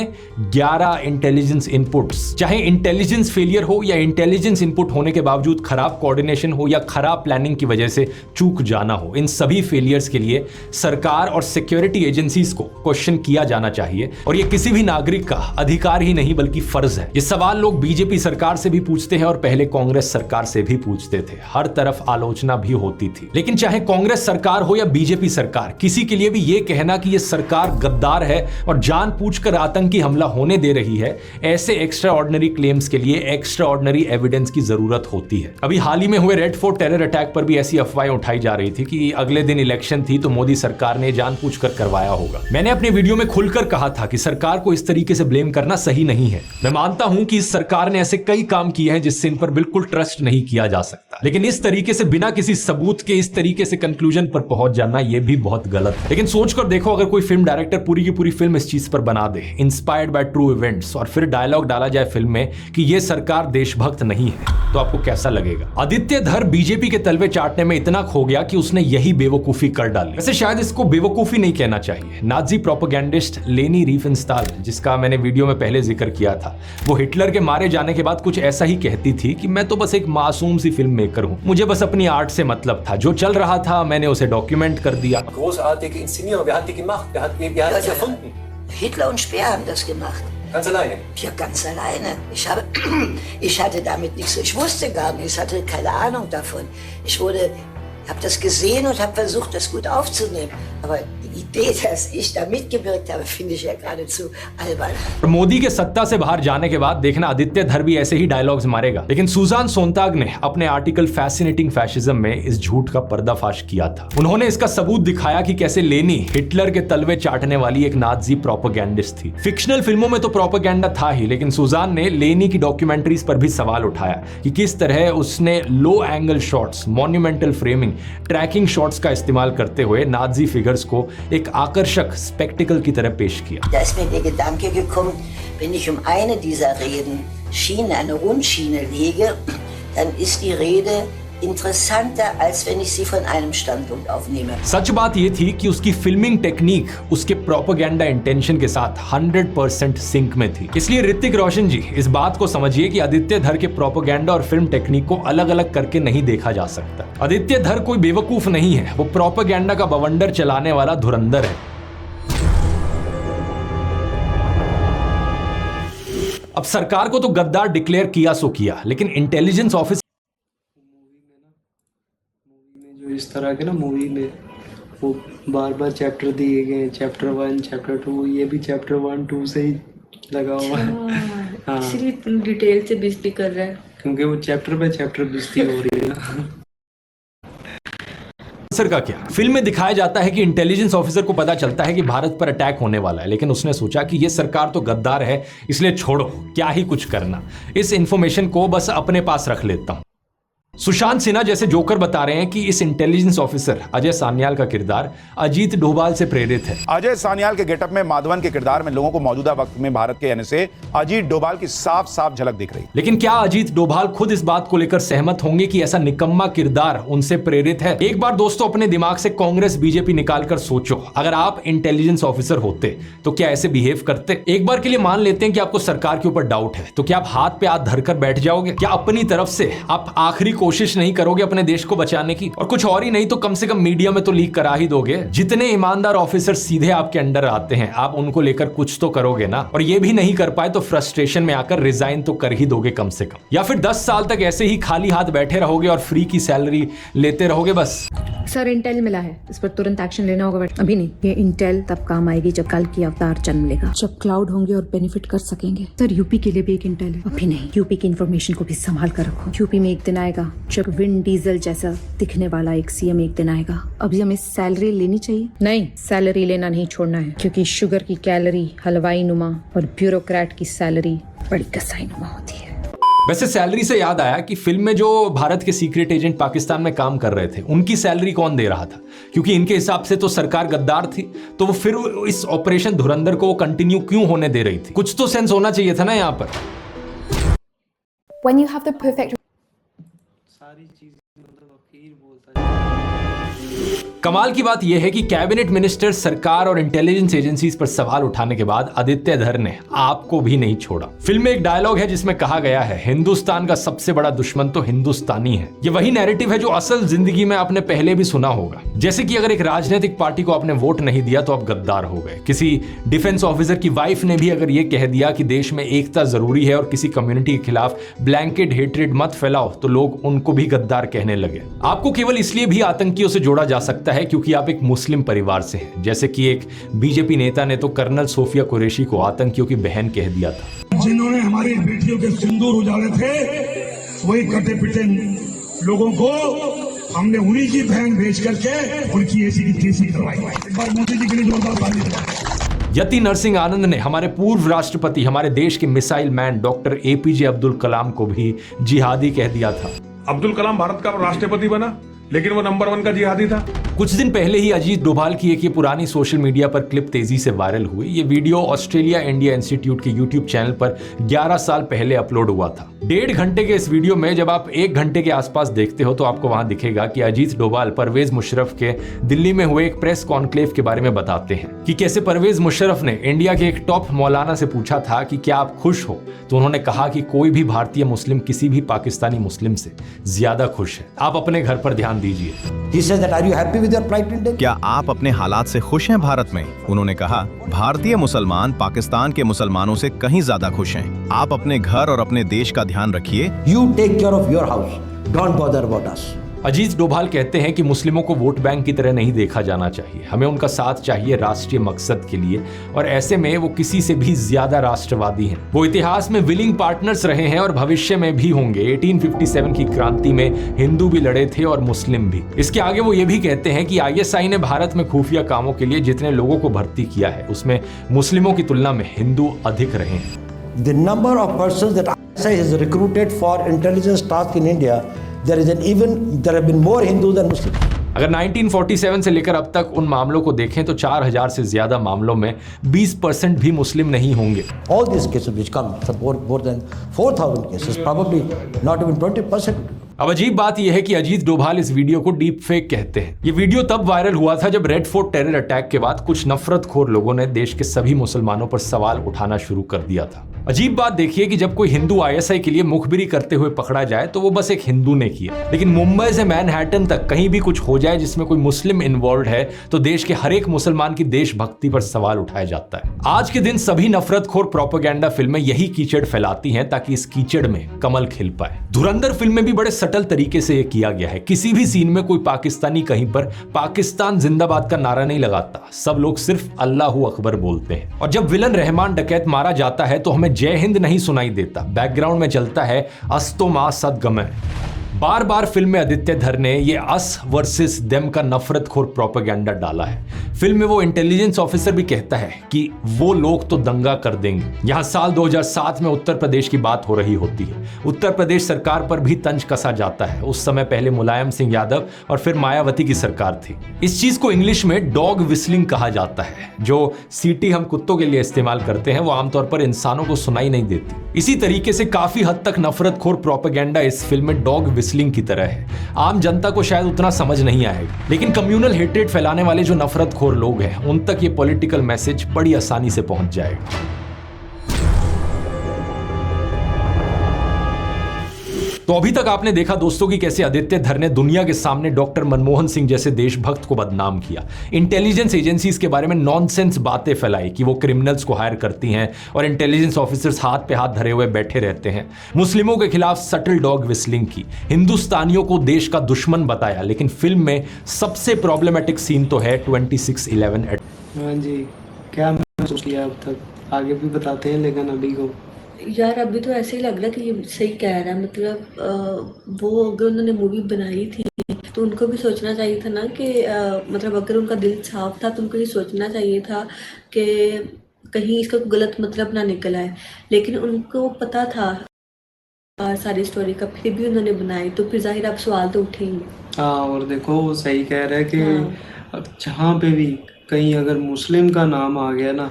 11 इंटेलिजेंस इनपुट्स। चाहे इंटेलिजेंस फेलियर हो या इंटेलिजेंस इनपुट होने के बावजूद खराब कोऑर्डिनेशन हो या खराब प्लानिंग की वजह से चूक जाना हो, इन सभी फेलियर्स के लिए सरकार और सिक्योरिटी एजेंसीज को क्वेश्चन किया जाना चाहिए और ये किसी भी नागरिक का अधिकार ही नहीं बल्कि फर्ज है। ये सवाल लोग बीजेपी सरकार से भी पूछते हैं और पहले कांग्रेस सरकार से भी पूछते थे। हर तरफ आलोचना भी होती थी। लेकिन चाहे कांग्रेस सरकार हो या बीजेपी सरकार, किसी के लिए भी ये कहना कि ये सरकार गद्दार है और जानबूझकर आतंकी हमला होने दे रही है, ऐसे एक्स्ट्रा ऑर्डिनरी क्लेम्स के लिए एक्स्ट्रा ऑर्डिनरी एविडेंस की जरूरत होती है। अभी हाल ही में हुए रेड फोर्ट टेरर अटैक पर भी ऐसी अफवाहें उठाई जा रही थी कि अगले दिन इलेक्शन थी तो मोदी सरकार ने जानबूझकर करवाया होगा। मैंने अपने वीडियो में खुलकर कहा था कि सरकार को इस तरीके से ब्लेम करना सही नहीं है। मैं मानता हूं कि इस सरकार ने ऐसे कई काम किए हैं जिससे इन पर बिल्कुल ट्रस्ट नहीं किया जा सकता, लेकिन इस तरीके से बिना किसी सबूत के इस तरीके से कंक्लूजन पर पहुंच जाना यह भी बहुत गलत है। लेकिन सोचकर देखो, अगर कोई फिल्म डायरेक्टर पूरी की पूरी फिल्म इस चीज पर बना दे, इंस्पायर्ड बाय ट्रू इवेंट्स, और फिर डायलॉग डाला जाए फिल्म में कि यह सरकार देशभक्त नहीं है, तो आपको कैसा लगेगा? आदित्य धर बीजेपी के तलवे चाटने में इतना खो गया कि उसने यही बेवकूफी कर डाली। वैसे शायद इसको बेवकूफी नहीं कहना चाहिए। नाजी प्रोपेगेंडिस्ट लेनी रिफेनस्टाल, जिसका मैंने वीडियो में पहले जिक्र किया था, वो हिटलर के मारे जाने के बाद कुछ ऐसा ही कहती थी कि मैं तो बस एक मासूम सी फिल्म मेकर हूं, मुझे बस अपनी आर्ट से मतलब था, जो चल रहा था मैंने उसे डॉक्यूमेंट कर दिया। Großartige Inszenierung. Wer hat die gemacht? Wer hat das erfunden? Hitler und Speer haben das gemacht. Ganz alleine? Ja, ganz alleine. Ich hatte damit nichts. Ich wusste gar nichts, hatte keine Ahnung davon. Ich habe das gesehen und habe versucht, das gut aufzunehmen. Aber die Idee, dass ich da mitgewirkt habe, finde ich ja geradezu albern. Modi के सत्ता से बाहर जाने के बाद देखना आदित्य धर भी ऐसे ही डायलॉग्स मारेगा। लेकिन सुजान सोनताग ने अपने आर्टिकल फैसिनेटिंग फैशिज्म में इस झूठ का पर्दाफाश किया था। उन्होंने इसका सबूत दिखाया कि कैसे लेनी हिटलर के तलवे चाटने वाली एक नाजी प्रोपेगेंडिस्ट थी। फिक्शनल फिल्मों में तो प्रोपेगेंडा था ही, लेकिन सुजान ने लेनी की डॉक्यूमेंट्रीज पर भी सवाल उठाया कि किस तरह उसने low angle shots, monumental framing, tracking shots का इस्तेमाल करते हुए नाजी फिगर्स को एक आकर्षक स्पेक्टिकल की तरह पेश किया। Da ist mir der Gedanke gekommen, wenn ich eine dieser Reden Schiene, eine Rundschiene lege, dann ist die Rede interessanter, als wenn ich sie von einem Standpunkt aufnehme. सच बात ये थी कि उसकी फिल्मिंग टेक्निक उसके प्रोपेगेंडा इंटेंशन के साथ 100% sink में थी। इसलिए ऋतिक रोशन जी, इस बात को समझिए कि आदित्य धर के प्रोपेगेंडा और फिल्म टेक्निक को अलग अलग करके नहीं देखा जा सकता। आदित्य धर कोई बेवकूफ नहीं है, वो प्रोपेगेंडा का बवंडर चलाने वाला धुरंधर है। अब सरकार को तो गद्दार डिक्लेयर किया सो किया, लेकिन इंटेलिजेंस ऑफिस जो इस तरह के ना मूवी में वो बार बार चैप्टर दिए गए, चैप्टर 1 चैप्टर 2, ये भी चैप्टर 1 2 से ही लगा हुआ है। हाँ, इसलिए इतनी डिटेल से बेइज्जती कर रहा है, क्योंकि वो चैप्टर पे चैप्टर बेइज्जती हो रही है ना। आंसर का क्या? फिल्म में दिखाया जाता है कि इंटेलिजेंस ऑफिसर को पता चलता है कि भारत पर अटैक होने वाला है, लेकिन उसने सोचा कि ये सरकार तो गद्दार है, इसलिए छोड़ो, क्या ही कुछ करना, इस इंफॉर्मेशन को बस अपने पास रख लेता हूं। सुशांत सिन्हा जैसे जोकर बता रहे हैं कि इस इंटेलिजेंस ऑफिसर अजय सान्याल का किरदार अजीत डोभाल से प्रेरित है। अजय सान्याल के गेटअप में माधवन के किरदार में लोगों को मौजूदा वक्त में भारत के यानी से अजीत डोभाल की साफ साफ झलक दिख रही। लेकिन क्या अजीत डोभाल खुद इस बात को लेकर सहमत होंगे कि ऐसा निकम्मा किरदार उनसे प्रेरित है? एक बार दोस्तों अपने दिमाग से कांग्रेस बीजेपी निकालकर सोचो, अगर आप इंटेलिजेंस ऑफिसर होते तो क्या ऐसे बिहेव करते? एक बार के लिए मान लेते हैं कि आपको सरकार के ऊपर डाउट है, तो क्या आप हाथ पे हाथ धरकर बैठ जाओगे? क्या अपनी तरफ से आप आखिरी कोशिश नहीं करोगे अपने देश को बचाने की? और कुछ और ही नहीं तो कम से कम मीडिया में तो लीक करा ही दोगे। जितने ईमानदार ऑफिसर सीधे आपके अंडर आते हैं, आप उनको लेकर कुछ तो करोगे ना। और ये भी नहीं कर पाए तो फ्रस्ट्रेशन में आकर रिजाइन तो कर ही दोगे कम से कम। या फिर 10 साल तक ऐसे ही खाली हाथ बैठे रहोगे और फ्री की सैलरी लेते रहोगे बस। सर इंटेल मिला है, इस पर तुरंत एक्शन लेना होगा। अभी नहीं, ये इंटेल तब काम आएगी जब कल की अवतार जन्म लेगा, जब क्लाउड होंगे और बेनिफिट कर सकेंगे। सर यूपी के लिए भी एक इंटेल है। अभी नहीं, यूपी की इंफॉर्मेशन को भी संभाल कर रखो। यूपी में एक दिन आएगा जब विन डीजल जैसा दिखने वाला एक सीएम एक दिन आएगा। अभी हमें सैलरी लेनी चाहिए? नहीं, सैलरी लेना नहीं छोड़ना है, क्योंकि शुगर की कैलोरी हलवाई नुमा और ब्यूरोक्रेट की सैलरी बड़ी कसाई नुमा होती है। वैसे सैलरी से याद आया कि फिल्म में जो भारत के सीक्रेट एजेंट पाकिस्तान में काम कर रहे थे, उनकी सैलरी कौन दे रहा था? क्योंकि इनके हिसाब से तो सरकार गद्दार थी, तो वो फिर इस ऑपरेशन धुरंधर को कंटिन्यू क्यों होने दे रही थी? कुछ तो सेंस होना चाहिए था ना यहाँ पर। When you have the perfect सारी चीजें मतलब अखीर बोलता है। कमाल की बात यह है कि कैबिनेट मिनिस्टर, सरकार और इंटेलिजेंस एजेंसीज पर सवाल उठाने के बाद आदित्य धर ने आपको भी नहीं छोड़ा। फिल्म में एक डायलॉग है जिसमें कहा गया है, हिंदुस्तान का सबसे बड़ा दुश्मन तो हिंदुस्तानी है। ये वही नैरेटिव है जो असल जिंदगी में आपने पहले भी सुना होगा। जैसे कि अगर एक राजनीतिक पार्टी को आपने वोट नहीं दिया तो आप गद्दार हो गए। किसी डिफेंस ऑफिसर की वाइफ ने भी अगर ये कह दिया कि देश में एकता जरूरी है और किसी कम्युनिटी के खिलाफ ब्लैंकेट हेट्रेड मत फैलाओ, तो लोग उनको भी गद्दार कहने लगे। आपको केवल इसलिए भी आतंकियों से जोड़ा जा सकता है क्योंकि आप एक मुस्लिम परिवार से हैं। जैसे कि एक बीजेपी नेता ने तो कर्नल सोफिया कुरैशी को आतंकियों की बहन कह दिया था। जिन्होंने हमारी बेटियों के सिंदूर उजाले थे, वही कटे पिटे लोगों को हमने उन्हीं की बहन भेज करके उनकी ऐसी की तैसी करवाई। एक बार मोदी जी के लिए जोरदार ताली दो। यति नरसिंह आनंद ने हमारे पूर्व राष्ट्रपति, हमारे देश के missile man doctor APJ Abdul Kalam को भी जिहादी कह दिया था। अब्दुल कलाम भारत का राष्ट्रपति बना, लेकिन वो नंबर 1 का जिहादी था। कुछ दिन पहले ही अजीत डोभाल की एक ये पुरानी सोशल मीडिया पर क्लिप तेजी से वायरल हुई। ये वीडियो ऑस्ट्रेलिया इंडिया इंस्टीट्यूट के यूट्यूब चैनल पर 11 साल पहले अपलोड हुआ था। 1.5 घंटे के इस वीडियो में जब आप 1 घंटे के आसपास देखते हो तो आपको वहां दिखेगा कि अजीत डोभाल परवेज मुशर्रफ के दिल्ली में हुए एक प्रेस कॉन्क्लेव के बारे में बताते हैं कि कैसे परवेज मुशर्रफ ने इंडिया के एक टॉप मौलाना से पूछा था कि क्या आप खुश हो, तो उन्होंने कहा कि कोई भी भारतीय मुस्लिम किसी भी पाकिस्तानी मुस्लिम से ज्यादा खुश है। आप अपने घर पर ध्यान दीजिए। क्या आप अपने हालात से खुश हैं भारत में? उन्होंने कहा, भारतीय मुसलमान पाकिस्तान के मुसलमानों से कहीं ज्यादा खुश हैं। आप अपने घर और अपने देश का ध्यान रखिए। You take care of your house. Don't bother about us. Ajit Doval कहते हैं कि मुस्लिमों को वोट बैंक की तरह नहीं देखा जाना चाहिए, हमें उनका साथ चाहिए राष्ट्रीय मकसद के लिए, और ऐसे में वो किसी से भी ज्यादा राष्ट्रवादी हैं। वो इतिहास में विलिंग पार्टनर्स रहे हैं और भविष्य में भी होंगे। 1857 की क्रांति में हिंदू भी लड़े थे और मुस्लिम भी। इसके आगे वो ये भी कहते हैं कि ISI ने भारत में खुफिया कामों के लिए जितने लोगों को भर्ती किया है उसमें मुस्लिमों की तुलना में हिंदू अधिक रहे हैं। The number of persons that ISI has recruited for intelligence task in India, there have been more Hindus than Muslims. अगर 1947 से लेकर अब तक उन मामलों को देखें तो 4000 से ज्यादा मामलों में 20% भी मुस्लिम नहीं होंगे। All these cases which come, more than 4,000 cases, probably not even 20%. अब अजीब बात यह है कि अजीत डोभाल इस वीडियो को डीप फेक कहते हैं। ये वीडियो तब वायरल हुआ था जब रेड फोर्ट टेरर अटैक के बाद कुछ नफरतखोर लोगों ने देश के सभी मुसलमानों पर सवाल उठाना शुरू कर दिया था। अजीब बात देखिए कि जब कोई हिंदू आईएसआई के लिए मुखबिरी करते हुए पकड़ा जाए तो वो बस एक हिंदू ने किया, लेकिन मुंबई से मैनहट्टन तक कहीं भी कुछ हो जाए जिसमें कोई मुस्लिम इन्वॉल्व है तो देश के हर एक मुसलमान की देशभक्ति पर सवाल उठाया जाता है। आज के दिन सभी नफरतखोर प्रोपेगेंडा फिल्में यही कीचड़ फैलाती हैं ताकि इस कीचड़ में कमल खिल पाए। धुरंधर फिल्म में भी बड़े सटल तरीके से यह किया गया है। किसी भी सीन में कोई पाकिस्तानी कहीं पर पाकिस्तान जिंदाबाद का नारा नहीं लगाता, सब लोग सिर्फ अल्लाहू अकबर बोलते हैं। और जब विलन रहमान डकैत मारा जाता है तो हमें जय हिंद नहीं सुनाई देता, बैकग्राउंड में चलता है अस्तो मा सदगमय। बार बार फिल्म में आदित्य धर ने ये अस वर्सेस देम का नफरतखोर प्रोपेगेंडा डाला है। फिल्म में वो इंटेलिजेंस ऑफिसर भी कहता है कि वो लोग तो दंगा कर देंगे। यहाँ साल 2007 में उत्तर प्रदेश की बात हो रही होती है। उत्तर प्रदेश सरकार पर भी तंज कसा जाता है। उस समय पहले मुलायम सिंह यादव और फिर मायावती की सरकार थी। इस चीज को इंग्लिश में डॉग विस्लिंग कहा जाता है। जो सीटी हम कुत्तों के लिए इस्तेमाल करते हैं वो आमतौर पर इंसानों को सुनाई नहीं देती। इसी तरीके से काफी हद तक नफरतखोर प्रोपेगेंडा इस फिल्म में डॉग विस्लिंग की तरह है। आम जनता को शायद उतना समझ नहीं आएगा, लेकिन कम्युनल हेट्रेड फैलाने वाले जो नफरतखोर लोग हैं उन तक ये पॉलिटिकल मैसेज बड़ी आसानी से पहुंच जाएगा। तो अभी तक आपने देखा दोस्तों कि कैसे आदित्य धर ने दुनिया के सामने डॉक्टर मनमोहन सिंह जैसे देशभक्त को बदनाम किया, इंटेलिजेंस एजेंसीज के बारे में नॉनसेंस बातें फैलाई कि वो क्रिमिनल्स को हायर करती हैं और इंटेलिजेंस ऑफिसर्स हाथ पे हाथ धरे हुए बैठे रहते हैं। मुस्लिमों के खिलाफ सटल डॉग विस्लिंग की, हिंदुस्तानियों को देश का दुश्मन बताया। लेकिन फिल्म में सबसे प्रॉब्लमेटिक सीन तो है 26/11। हाँ जी, क्या महसूस किया अब तक, आगे भी बताते हैं लेकिन अभी को यार अभी तो ऐसे ही लग रहा है कि ये सही कह रहा है। मतलब वो अगर उन्होंने मूवी बनाई थी तो उनको भी सोचना चाहिए था ना कि मतलब अगर उनका दिल साफ था तो उनको ये सोचना चाहिए था कि कहीं इसका गलत मतलब ना निकल आए। लेकिन उनको पता था सारी स्टोरी का, फिर भी उन्होंने बनाई, तो फिर जाहिर आप सवाल तो उठेंगे। हाँ, और देखो वो सही कह रहा है कि जहाँ पे भी कहीं अगर मुस्लिम का नाम आ गया ना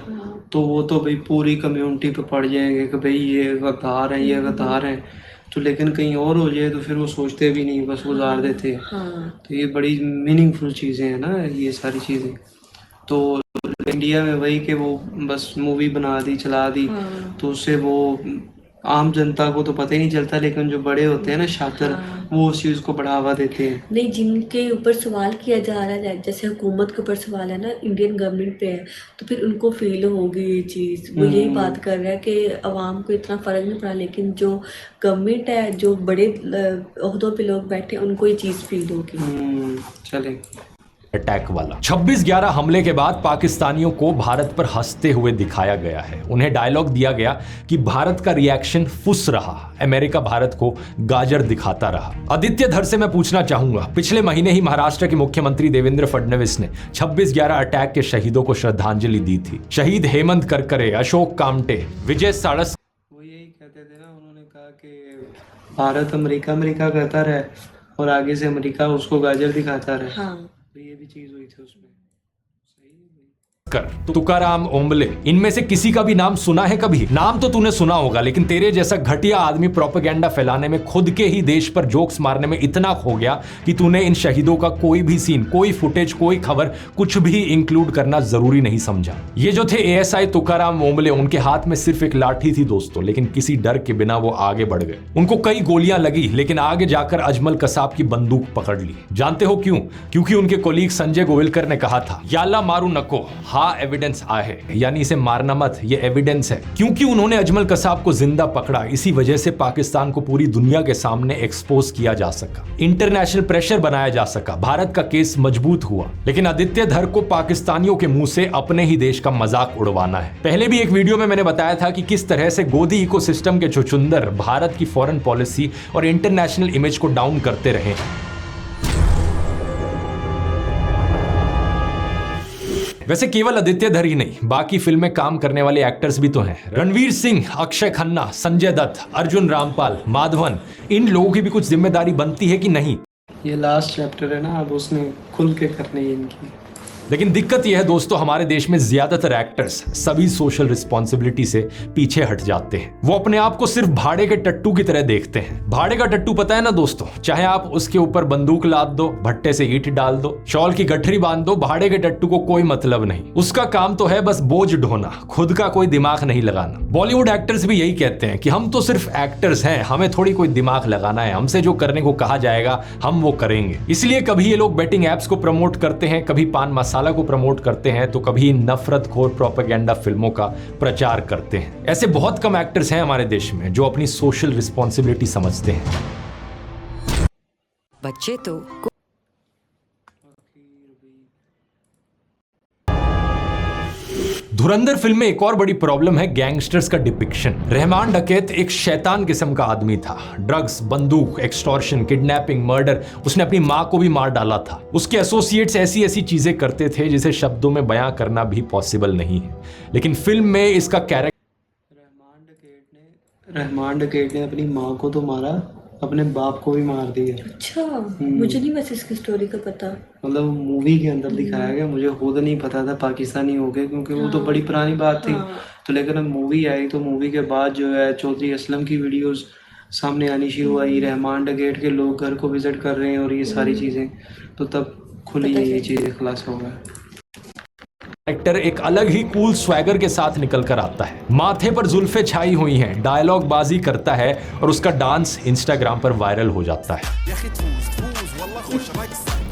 तो वो तो भाई पूरी कम्युनिटी पे पड़ जाएंगे कि भाई ये गद्दार हैं, ये गद्दार हैं। तो लेकिन कहीं और हो जाए तो फिर वो सोचते भी नहीं, बस गुजार देते हैं। तो ये बड़ी मीनिंगफुल चीज़ें हैं ना ये सारी चीज़ें। तो इंडिया में वही कि वो बस मूवी बना दी, चला दी, तो उससे वो आम जनता को तो पता ही नहीं चलता, लेकिन जो बड़े होते हैं ना शातिर, वो उस चीज़ को बढ़ावा देते हैं। नहीं, जिनके ऊपर सवाल किया जा रहा है, जैसे हुकूमत के ऊपर सवाल है ना, इंडियन गवर्नमेंट पे है, तो फिर उनको फील होगी ये चीज़। वो यही बात कर रहा है कि अवाम को इतना फ़र्क नहीं पड़ा, लेकिन जो गवर्नमेंट है, जो बड़े ओहदों पे लोग बैठे हैं, उनको ये चीज़ फील होगी। चले अटैक वाला 26/11 हमले के बाद पाकिस्तानियों को भारत पर हंसते हुए दिखाया गया है। उन्हें डायलॉग दिया गया कि भारत का रिएक्शन फुस रहा, अमेरिका भारत को गाजर दिखाता रहा। आदित्य धर से मैं पूछना चाहूंगा, पिछले महीने ही महाराष्ट्र के मुख्यमंत्री देवेंद्र फडणवीस ने 26/11 अटैक के शहीदों को श्रद्धांजलि दी थी। शहीद हेमंत करकरे, अशोक कामटे, विजय साड़स, वो यही कहते थे ना, उन्होंने कहा कि भारत अमेरिका अमेरिका कहता रहे और आगे से अमेरिका उसको गाजर दिखाता रहे। तो ये भी चीज हुई थी उसमें। तुकाराम ओंबले, इनमें से किसी का भी नाम सुना है कभी? नाम तो तूने सुना होगा, लेकिन तेरे जैसा घटिया आदमी प्रोपेगेंडा फैलाने में, खुद के ही देश पर जोक्स मारने में इतना खो गया कि तूने इन शहीदों का कोई भी सीन, कोई फुटेज, कोई खबर, कुछ भी इंक्लूड करना जरूरी नहीं समझा। ये जो थे एएसआई तुकाराम ओंबले, उनके हाथ में सिर्फ एक लाठी थी दोस्तों, लेकिन किसी डर के बिना वो आगे बढ़ गए। उनको कई गोलियां लगी, लेकिन आगे जाकर अजमल कसाब की बंदूक पकड़ ली। जानते हो क्यों? क्योंकि उनके कोलीग संजय गोविलकर ने कहा था, याला मारू नको, हाँ एविडेंस आए, यानी इसे मारना मत, ये एविडेंस है। क्योंकि उन्होंने अजमल कसाब को जिंदा पकड़ा, इसी वजह से पाकिस्तान को पूरी दुनिया के सामने एक्सपोज किया जा सका, इंटरनेशनल प्रेशर बनाया जा सका, भारत का केस मजबूत हुआ। लेकिन आदित्य धर को पाकिस्तानियों के मुंह से अपने ही देश का मजाक उड़वाना है। पहले भी एक वीडियो में मैंने बताया था कि किस तरह से गोदी इकोसिस्टम के चुचुंदर भारत की फॉरेन पॉलिसी और इंटरनेशनल इमेज को डाउन करते रहे। वैसे केवल आदित्य धर ही नहीं, बाकी फिल्म में काम करने वाले एक्टर्स भी तो हैं। रणवीर सिंह, अक्षय खन्ना, संजय दत्त, अर्जुन रामपाल, माधवन, इन लोगों की भी कुछ जिम्मेदारी बनती है कि नहीं? ये लास्ट चैप्टर है ना, अब उसमें खुल के करनी है इनकी। लेकिन दिक्कत यह है दोस्तों, हमारे देश में ज्यादातर एक्टर्स सभी सोशल रिस्पॉन्सिबिलिटी से पीछे हट जाते हैं। वो अपने आप को सिर्फ भाड़े के टट्टू की तरह देखते हैं। भाड़े का टट्टू पता है ना दोस्तों, चाहे आप उसके ऊपर बंदूक लाद दो, भट्टे से ईंट डाल दो, शॉल की गठरी बांध दो, भाड़े के टट्टू को कोई मतलब नहीं। उसका काम तो है बस बोझ ढोना, खुद का कोई दिमाग नहीं लगाना। बॉलीवुड एक्टर्स भी यही कहते हैं कि हम तो सिर्फ एक्टर्स हैं, हमें थोड़ी कोई दिमाग लगाना है, हमसे जो करने को कहा जाएगा हम वो करेंगे। इसलिए कभी ये लोग बेटिंग एप्स को प्रमोट करते हैं, कभी पान मसाला को प्रमोट करते हैं, तो कभी नफरतखोर प्रोपेगेंडा फिल्मों का प्रचार करते हैं। ऐसे बहुत कम एक्टर्स हैं हमारे देश में जो अपनी सोशल रिस्पॉन्सिबिलिटी समझते हैं। बच्चे तो धुरंधर फिल्म में एक और बड़ी प्रॉब्लम है गैंगस्टर्स का डिपिक्शन। रहमान डकैत एक शैतान किस्म का आदमी था। ड्रग्स, बंदूक, एक्सटॉर्शन, किडनैपिंग, मर्डर, उसने अपनी मां को भी मार डाला था। उसके एसोसिएट्स ऐसी ऐसी चीजें करते थे जिसे शब्दों में बयां करना भी पॉसिबल नहीं है। लेकिन फिल्म में इसका कैरेक्टर, रहमान डकैत ने अपनी माँ को तो मारा, अपने बाप को भी मार दिया। अच्छा, मुझे नहीं बस इसकी स्टोरी का पता। मतलब मूवी के अंदर दिखाया गया, मुझे खुद नहीं पता था पाकिस्तानी हो गए, क्योंकि वो तो बड़ी पुरानी बात थी। तो लेकिन अब मूवी आई तो मूवी के बाद जो है चौधरी असलम की वीडियोस सामने आनी शुरू हुई, रहमान डकैत के लोग घर को विजिट कर रहे हैं और ये सारी चीज़ें, तो तब खुली ये चीज़ें खुलासा हो गया। एक्टर एक अलग ही कूल स्वैगर के साथ निकल कर आता है। माथे पर जुल्फे छाई हुई हैं, डायलॉग बाजी करता है और उसका डांस इंस्टाग्राम पर वायरल हो जाता है।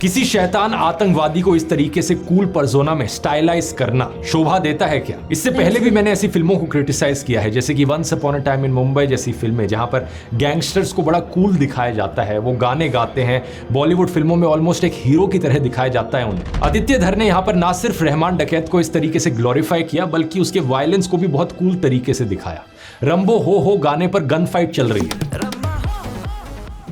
किसी शैतान आतंकवादी को इस तरीके से कूल पर्सोना में स्टाइलाइज करना शोभा देता है क्या? इससे पहले भी मैंने ऐसी फिल्मों को क्रिटिसाइज किया है, जैसे कि once upon a time in Mumbai जैसी फिल्में, जहां पर गैंगस्टर्स को बड़ा कूल दिखाया जाता है, वो गाने गाते हैं, बॉलीवुड फिल्मों में ऑलमोस्ट एक हीरो की तरह दिखाया जाता है उन्हें। आदित्य धर ने यहाँ पर ना सिर्फ रहमान डकैत को इस तरीके से ग्लोरीफाई किया, बल्कि उसके वायलेंस को भी बहुत कूल तरीके से दिखाया। रंबो हो गाने पर गन फाइट चल रही है,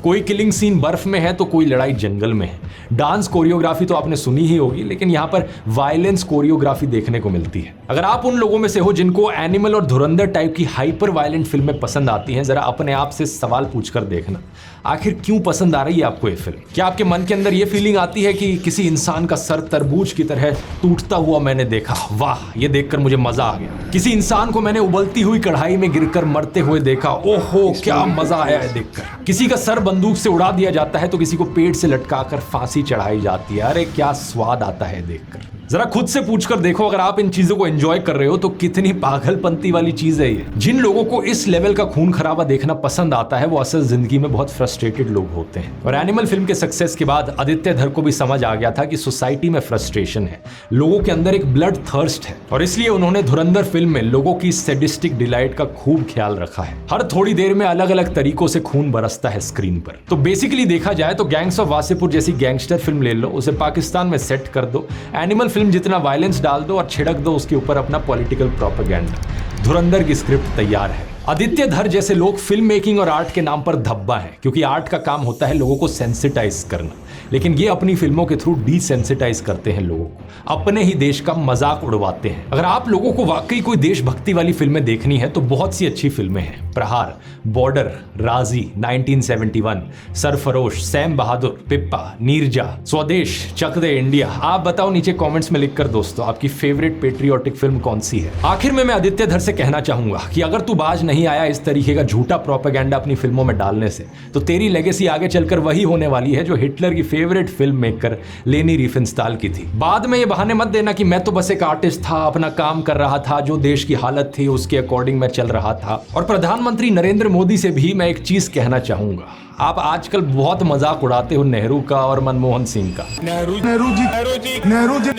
कोई किलिंग सीन बर्फ में है तो कोई लड़ाई जंगल में है। डांस कोरियोग्राफी तो आपने सुनी ही होगी, लेकिन यहाँ पर वायलेंस कोरियोग्राफी देखने को मिलती है। अगर आप उन लोगों में से हो जिनको एनिमल और धुरंधर टाइप की हाइपर वायलेंट फिल्में पसंद आती हैं, जरा अपने आप से सवाल पूछकर देखना, आखिर क्यों पसंद आ रही है आपको ये फिल्म? क्या आपके मन के अंदर ये फीलिंग आती है कि किसी इंसान का सर तरबूज की तरह टूटता हुआ मैंने देखा, वाह ये देखकर मुझे मजा आ गया। किसी इंसान को मैंने उबलती हुई कढ़ाई में गिरकर मरते हुए देखा, ओहो क्या मजा आया है देखकर। किसी का सर बंदूक से उड़ा दिया जाता है तो किसी को पेट से लटकाकर फांसी चढ़ाई जाती है, अरे क्या स्वाद आता है देखकर। जरा खुद से पूछकर देखो, अगर आप इन चीजों को एंजॉय कर रहे हो तो कितनी पागलपंती वाली चीज है ये। जिन लोगों को इस लेवल का खून खराबा देखना पसंद आता है वो असल जिंदगी में बहुत फ्रस्ट्रेटेड लोग होते हैं। और एनिमल फिल्म के सक्सेस के बाद आदित्य धर को भी समझ आ गया था कि सोसाइटी में फ्रस्ट्रेशन है, लोगों के अंदर एक ब्लड थर्स्ट है, और इसलिए उन्होंने धुरंधर फिल्म में लोगों की सैडिस्टिक डिलाइट का खूब ख्याल रखा है। हर थोड़ी देर में अलग अलग तरीकों से खून बरसता है स्क्रीन पर। तो बेसिकली देखा जाए तो गैंग्स ऑफ वासेपुर जैसी गैंगस्टर फिल्म ले लो, उसे पाकिस्तान में सेट कर दो, एनिमल फिल्म जितना वायलेंस डाल दो और छिड़क दो उसके ऊपर अपना पॉलिटिकल प्रोपेगेंडा। धुरंधर की स्क्रिप्ट तैयार है। आदित्य धर जैसे लोग फिल्म मेकिंग और आर्ट के नाम पर धब्बा है, क्योंकि आर्ट का काम होता है लोगों को सेंसिटाइज करना, लेकिन ये अपनी फिल्मों के थ्रू डिसेंसिटाइज करते हैं लोगों को, अपने ही देश का मजाक उड़वाते हैं। अगर आप लोगों को वाकई कोई देशभक्ति वाली फिल्में देखनी है तो बहुत सी अच्छी फिल्में हैं। प्रहार, बॉर्डर, राजी, 1971, सरफरोश, सैम बहादुर, पिप्पा, नीरजा, स्वदेश, चक दे इंडिया। आप बताओ नीचे कमेंट्स में लिखकर दोस्तों आपकी फेवरेट पेट्रियोटिक फिल्म कौन सी है। आखिर में मैं आदित्य धर से कहना चाहूंगा कि अगर तू बाज नहीं आया इस तरीके का झूठा प्रोपेगेंडा अपनी फिल्मों में डालने से, तो तेरी लेगेसी आगे चलकर वही होने वाली है जो हिटलर की फेवरेट फिल्म मेकर लेनी रिफेनस्टाल की थी। बाद में ये बहाने मत देना कि मैं तो बस एक आर्टिस्ट था, अपना काम कर रहा था, जो देश की हालत थी उसके अकॉर्डिंग मैं चल रहा था। और प्रधानमंत्री नरेंद्र मोदी से भी मैं एक चीज कहना चाहूंगा, आप आजकल बहुत मजाक उड़ाते हो नेहरू का और मनमोहन सिंह का। नेहरू जी, नेहरू जी, नेहरू जी, नेहरू जी,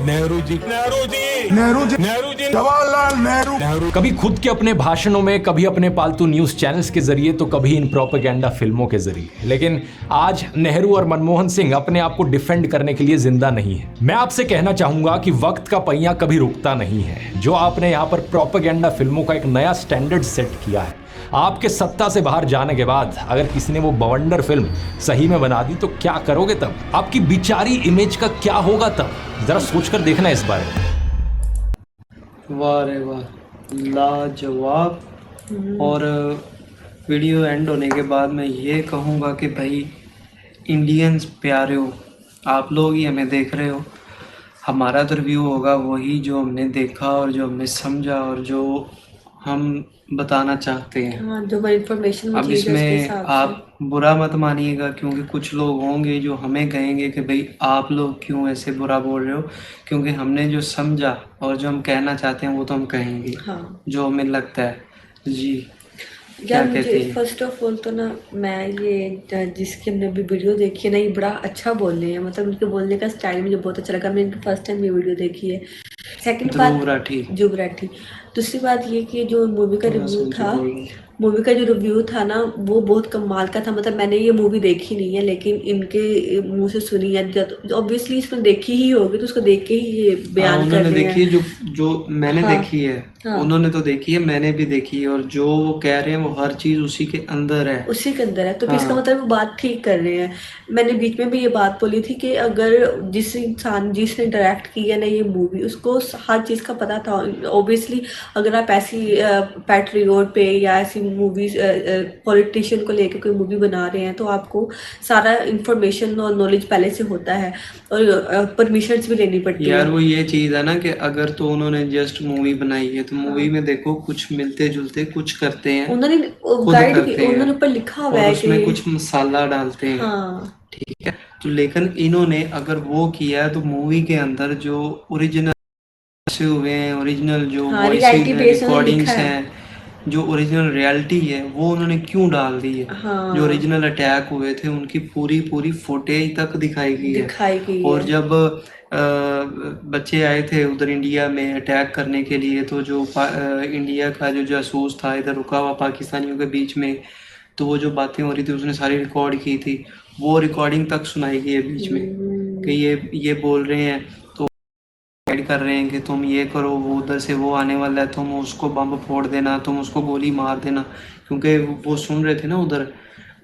नेहरू जी, नेहरू जी, जवाहरलाल नेहरू। कभी खुद के अपने भाषणों में, कभी अपने पालतू न्यूज चैनल्स के जरिए, तो कभी इन प्रोपेगेंडा फिल्मों के जरिए। लेकिन आज नेहरू और मनमोहन सिंह अपने आप को डिफेंड करने के लिए जिंदा नहीं है। मैं आपसे कहना चाहूंगा कि वक्त का पहिया कभी रुकता नहीं है। जो आपने यहाँ पर प्रोपेगेंडा फिल्मों का एक नया स्टैंडर्ड सेट किया है, आपके सत्ता से बाहर जाने के बाद अगर किसी ने वो बवंडर फिल्म सही में बना दी तो क्या करोगे तब? आपकी बिचारी इमेज का क्या होगा तब? जरा सोचकर देखना इस बारे में। वाह रे वाह, लाजवाब। और वीडियो एंड होने के बाद मैं ये कहूँगा कि भाई इंडियंस प्यारे हो, आप लोग ही हमें देख रहे हो, हमारा तो रिव्यू होगा वही जो हमने देखा और जो हमने समझा और जो हम बताना चाहते हैं। हाँ, जो हमारी इन्फॉर्मेशन अब मुझे है उसके इसमें हिसाब से। आप बुरा मत मानिएगा, क्योंकि कुछ लोग होंगे जो हमें कहेंगे कि भाई आप लोग क्यों ऐसे बुरा बोल रहे हो, क्योंकि हमने जो समझा और जो हम कहना चाहते हैं वो तो हम कहेंगे, हाँ जो हमें लगता है। जी, क्या यार, कहती मुझे है? फर्स्ट ऑफ ऑल तो ना, मैं ये जिसकी हमने अभी वीडियो देखी है ना, ये बड़ा अच्छा बोल रहे हैं, मतलब उनके बोलने का स्टाइल मुझे बहुत अच्छा लगा। मैंने फर्स्ट टाइम ये वीडियो देखी है। सेकंड ध्रुव बात, राठी। जुब राठी। दूसरी बात ये कि जो मूवी का थोड़ा रिव्यू सुन के था, बोल लो। मूवी का जो रिव्यू था ना, वो बहुत कमाल का था। मतलब मैंने ये मूवी देखी नहीं है, लेकिन इनके मुंह से सुनी है। ऑब्वियसली इसमें देखी ही होगी, तो उसको देख के ही ये हाँ, बयान कर उन्होंने रहे देखी है, हैं। जो जो मैंने हाँ देखी है, हाँ, उन्होंने तो देखी है, मैंने भी देखी है, और जो वो कह रहे हैं वो हर चीज उसी के अंदर है। उसी के अंदर है, तो फिर इसका हाँ, मतलब वो बात ठीक कर रहे हैं। मैंने बीच में भी ये बात बोली थी कि अगर जिस इंसान जिसने डायरेक्ट की है ना ये मूवी, उसको हर चीज़ का पता था। ऑब्वियसली अगर आप ऐसी पैट्रियोट पे या ऐसी मूवीज पॉलिटिशियन को लेकर कोई मूवी बना रहे हैं, तो आपको सारा इंफॉर्मेशन और नॉलेज पहले से होता है, और परमिशंस भी लेनी पड़ती यार है। वो ये चीज है ना कि अगर तो उन्होंने जस्ट मूवी बनाई है तो मूवी में देखो कुछ मिलते जुलते कुछ करते हैं, उन्होंने खुद गाइड की, करते उन्होंने हैं, ऊपर लिखा हुआ और है उसमें कि कुछ मसाला डालते हैं। हाँ ठीक है, तो लेकिन इन्होंने अगर वो किया है तो मूवी के अंदर जो ओरिजिनल से हुए हैं, ओरिजिनल जो हाँ, वॉइस रियलिटी बेस्ड उन्होंने लिखा रिकॉर्डिंग्स है। हैं, जो ओरिजिनल रियलिटी है वो उन्होंने क्यों डाल दी है। जो हाँ, ओरिजिनल अटैक हुए थे उनकी पूरी पूरी फुटेज तक दिखाई गई है। दिखाई गई और है। जब बच्चे आए थे उधर इंडिया में अटैक करने के लिए, तो जो इंडिया का जो जासूस था इधर रुका हुआ पाकिस्तानियों के बीच में, तो वो जो बातें हो रही थी उसने सारी रिकॉर्ड की थी, वो रिकॉर्डिंग तक सुनाई गई है बीच में, कि ये बोल रहे हैं, तो गाइड कर रहे हैं कि तुम ये करो, वो उधर से वो आने वाला है, तुम उसको बम फोड़ देना, तुम उसको गोली मार देना, क्योंकि वो सुन रहे थे ना उधर।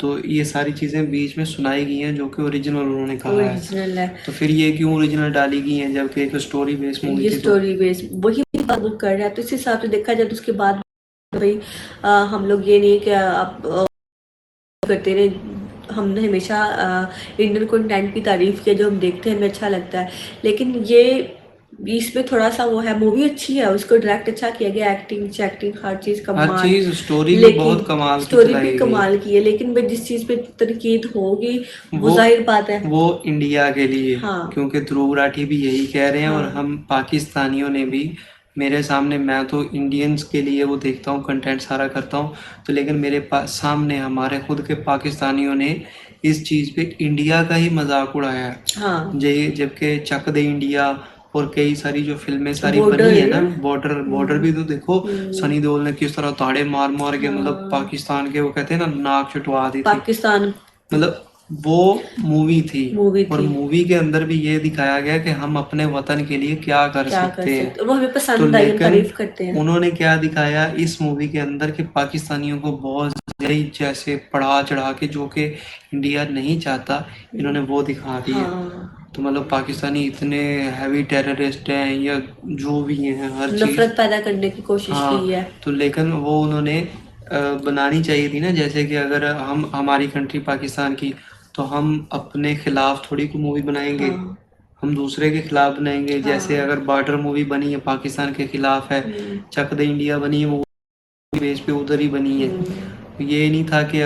तो ये सारी चीज़ें बीच में सुनाई गई हैं जो कि ओरिजिनल उन्होंने कहा है। ओरिजिनल है। तो फिर ये क्यों ओरिजिनल डाली गई हैं जबकि एक स्टोरी बेस्ड मूवी ये थी? तो स्टोरी बेस वही बात वो कर रहा है, तो इस हिसाब से देखा जाए तो उसके बाद भाई हम लोग ये नहीं कि आप करते रहे। हमने हमेशा इंडियन कंटेंट की तारीफ की, जो हम देखते हैं हमें अच्छा लगता है, लेकिन ये इसमें थोड़ा सा वो है। मूवी अच्छी है, उसको डायरेक्ट अच्छा किया गया, एक्टिंग हर चीज़ हर कमाल, चीज़, स्टोरी भी लेकिन बहुत कमाल की स्टोरी चलाई भी गई। कमाल की है, लेकिन भाई जिस चीज़ पे तनकीद होगी वो वो जाहिर बात है। वो इंडिया के लिए, हाँ क्योंकि ध्रुव राठी भी यही कह रहे हैं, और हाँ हम पाकिस्तानियों ने भी, मेरे सामने, मैं तो इंडियंस के लिए वो देखता हूँ, कंटेंट सारा करता हूँ, तो लेकिन मेरे सामने हमारे खुद के पाकिस्तानियों ने इस चीज़ पे इंडिया का ही मजाक उड़ाया है। हाँ, जबकि चक दे इंडिया और कई सारी जो फिल्में सारी बॉर्डर बनी है है ना, ना। बॉर्डर भी तो देखो, सनी देओल ने किस तरह ताड़े मार मार के, मतलब हाँ, पाकिस्तान के, वो कहते हैं ना, नाक छुटवा दी थी। पाकिस्तान मतलब वो मूवी थी, मूवी और थी, मूवी के अंदर भी ये दिखाया गया कि हम अपने वतन के लिए क्या कर क्या कर सकते हैं। सकते, वो हमें तो पसंद आई, हम लेकिन तारीफ करते हैं। उन्होंने क्या दिखाया इस मूवी के अंदर कि पाकिस्तानियों को बहुत यही जैसे बढ़ा चढ़ा के, जो कि इंडिया नहीं चाहता, इन्होंने वो दिखा दिया। हाँ, तो मतलब पाकिस्तानी इतने हैवी टेररिस्ट हैं या जो भी हैं, हर चीज़। नफरत पैदा करने की कोशिश हाँ, की है। तो लेकिन वो उन्होंने बनानी चाहिए थी ना, जैसे कि अगर हम, हमारी कंट्री पाकिस्तान की, तो हम अपने खिलाफ थोड़ी कोई मूवी बनाएंगे, हाँ हम दूसरे के खिलाफ बनाएंगे। जैसे हाँ अगर बॉर्डर मूवी बनी है पाकिस्तान के खिलाफ है, चक दे इंडिया बनी है, वो बेस पे उधर ही बनी है। ये नहीं था कि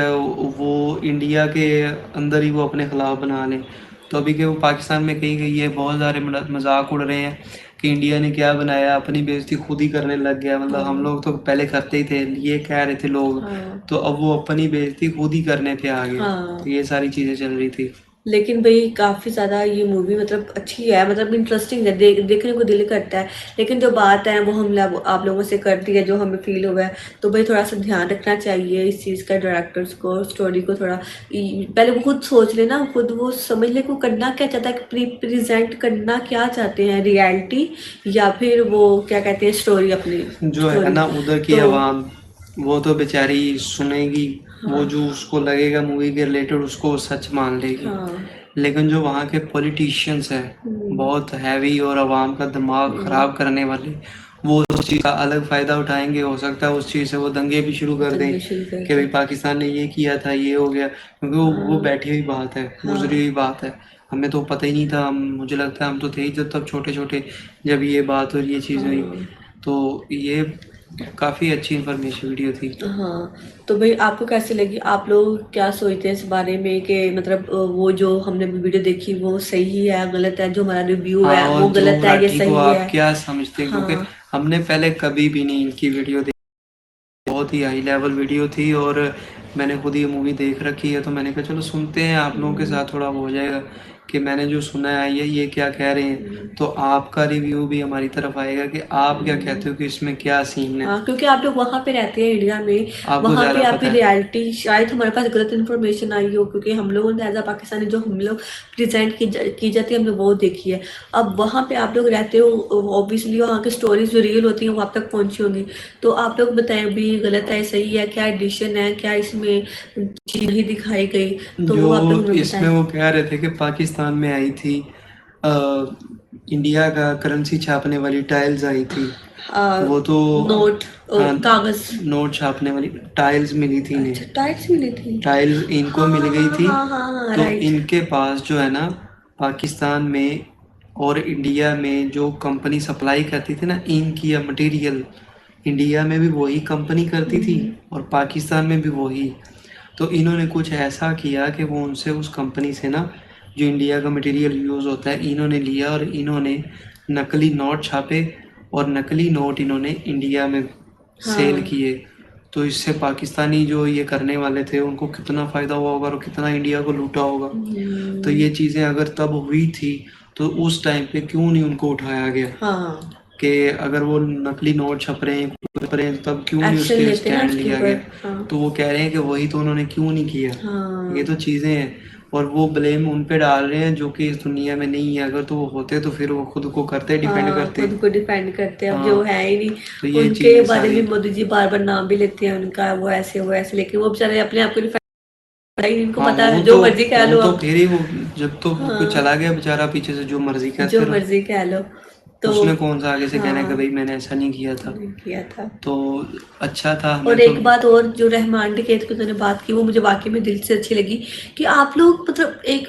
वो इंडिया के अंदर ही वो अपने खिलाफ बना लें। तो अभी के वो पाकिस्तान में कही गई है, बहुत सारे मजाक उड़ रहे हैं कि इंडिया ने क्या बनाया, अपनी बेइज्जती खुद ही करने लग गया। मतलब हम लोग तो पहले करते ही थे, ये कह रहे थे लोग, हाँ तो अब वो अपनी बेइज्जती खुद ही करने पे आ गए। हाँ। तो ये सारी चीज़ें चल रही थी। लेकिन भाई काफ़ी ज़्यादा ये मूवी मतलब अच्छी है, मतलब इंटरेस्टिंग है, देखने को दिल करता है। लेकिन जो बात है वो हम आप लोगों से कर दी है, जो हमें फील हुआ है, तो भाई थोड़ा सा ध्यान रखना चाहिए इस चीज़ का, डायरेक्टर्स को, स्टोरी को थोड़ा पहले वो खुद सोच लेना, खुद वो समझ ले को करना क्या चाहता है, प्रेजेंट करना क्या चाहते हैं, रियलिटी या फिर वो क्या कहते हैं स्टोरी अपनी जो है story। ना उधर की तो आवाम, वो तो बेचारी सुनेगी, वो हाँ जो उसको लगेगा मूवी के रिलेटेड उसको सच मान लेगी। हाँ लेकिन जो वहाँ के पॉलिटिशियंस हैं, बहुत हैवी और आवाम का दिमाग खराब करने वाले, वो उस चीज़ का अलग फ़ायदा उठाएंगे, हो सकता है उस चीज़ से वो दंगे भी शुरू कर दें कि भाई पाकिस्तान ने ये किया था, ये हो गया, क्योंकि वो बैठी हुई बात है, गुजरी हुई बात है, हमें तो पता ही नहीं था। मुझे लगता है हम तो थे ही जब तब छोटे छोटे, जब ये बात और ये चीज़ हुई, तो ये काफ़ी अच्छी इन्फॉर्मेशन वीडियो थी। हाँ, तो भाई आपको कैसी लगी? आप लोग क्या सोचते हैं इस बारे में कि मतलब वो जो हमने वीडियो देखी वो सही है, गलत है? जो हमारा रिव्यू है हाँ, वो और जो गलत है, ये मराठी सही को आप है? क्या समझते हैं? क्योंकि हाँ। हमने पहले कभी भी नहीं इनकी वीडियो देखी, बहुत ही हाई लेवल वीडियो थी, और मैंने खुद ये मूवी देख रखी है, तो मैंने कहा चलो सुनते हैं आप लोगों के साथ, थोड़ा वो हो जाएगा कि मैंने जो सुना है ये क्या कह रहे हैं, तो आपका रिव्यू भी हमारी तरफ आएगा कि आप क्या कहते हो कि इसमें क्या सीन है। हाँ, क्योंकि आप लोग वहाँ पे रहते हैं इंडिया में, आपको वहाँ पे ज़्यादा आपकी पता है। रियलिटी शायद हमारे पास गलत इन्फॉर्मेशन आई हो, क्योंकि हम लोगों ने एज अ पाकिस्तानी जो हम लोग प्रेजेंट की जाती है हमने वो देखी है। अब वहाँ पे आप लोग रहते हो, ऑब्वियसली वहाँ की स्टोरीज जो रियल होती हैं वो आप तक पहुँची होंगी, तो आप लोग बताएं भी गलत है सही है, क्या एडिशन है, क्या इसमें चीज़ नहीं दिखाई गई, तो आप लोग जो हमें इसमें बताएं। वो कह रहे थे कि पाकिस्तान में आई थी इंडिया का करेंसी छापने वाली टाइल्स आई थी, वो तो नोट, हाँ, कागज, नोट छापने वाली टाइल्स मिली थी इन्हें, टाइल्स मिली थी। टाइल्स इनको मिल गई थी। हाँ हाँ हाँ, तो राइट। इनके पास जो है ना, पाकिस्तान में और इंडिया में जो कंपनी सप्लाई करती थी ना इनकी या मटेरियल, इंडिया में भी वही कंपनी करती थी और पाकिस्तान में भी वही। तो इन्होंने कुछ ऐसा किया कि वो उनसे उस कंपनी से ना, जो इंडिया का मटेरियल यूज़ होता है, इन्होंने लिया और इन्होंने नकली नोट छापे और नकली नोट इन्होंने इंडिया में सेल किए। तो इससे पाकिस्तानी जो ये करने वाले थे उनको कितना फ़ायदा हुआ होगा और कितना इंडिया को लूटा होगा। तो ये चीज़ें अगर तब हुई थी तो उस टाइम पे क्यों नहीं उनको उठाया गया हाँ, कि अगर वो नकली नोट छप रहे हैं, छप रहे हैं, तब क्यों नहीं एक्शन उसके लेते हैं स्टैंड उसके लिया ऊपर। गया। हाँ तो वो कह रहे हैं कि वही तो उन्होंने क्यों नहीं किया। हाँ ये तो चीज़ें हैं और वो ब्लेम उन पे डाल रहे हैं जो कि इस दुनिया में नहीं है। अगर तो वो होते तो फिर वो खुद को करते, डिपेंड हाँ, करते। खुद को डिपेंड करते हैं, अब हाँ, जो है ही नहीं। तो ये उनके चीज़ें बारे सारी, में मोदी जी बार बार नाम भी लेते हैं उनका, वो ऐसे, लेकिन वो बेचारे अपने आप को डिफेंड, इनको हाँ, पता है वो जो तो मर्जी कह लो वो तो आप, फिर ही वो जब तो हाँ, कोई चला गया बेचारा पीछे से, जो मर्जी जो कहते रहो, मर्जी कह लो, तो उसने कौन सा आगे से कहना है कि हाँ, भाई मैंने ऐसा नहीं किया था। नहीं किया था। तो अच्छा था हमें और तो। एक बात और, जो रहमान डकैत की उन्होंने बात की वो मुझे वाकई में दिल से अच्छी लगी, कि आप लोग मतलब एक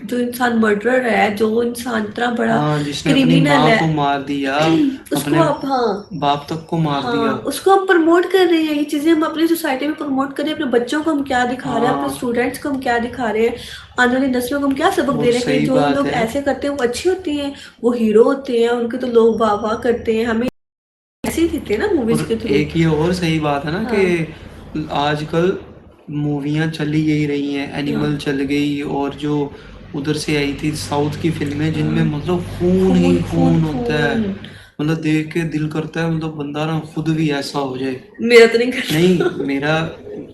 जो इंसान मर्डरर है, जो इंसान इतना बड़ा हाँ, जिसने अपनी क्रिमिनल माँ है, को मार दिया, उसको अपने आप, हाँ बाप तक को मार दिया। हाँ, उसको हम प्रमोट कर रहे हैं, ये चीजें हम अपनी सोसाइटी में प्रमोट कर रहे हैं, अपने बच्चों को हम क्या दिखा रहे हैं, अपने हाँ, स्टूडेंट्स को हम क्या दिखा रहे हैं, आने वाली नस्लों को हम क्या सबक दे बहुत रहे हैं कि सही जो बात लोग है। ऐसे करते हैं वो अच्छे होते हैं, वो हीरो होते हैं, उनके तो लोग वाह वाह करते हैं, हमें ऐसे ही दिखते हैं ना मूवीज और के थ्रू। एक ये और सही बात है ना हाँ कि आजकल मूवियाँ चली यही रही हैं, एनिमल चल गई, और जो उधर से आई थी साउथ की फिल्में जिनमें मतलब खून ही खून होता है, मतलब देख के दिल करता है मतलब बंदा ना खुद भी ऐसा हो जाए। मेरा तो नहीं करता। नहीं, मेरा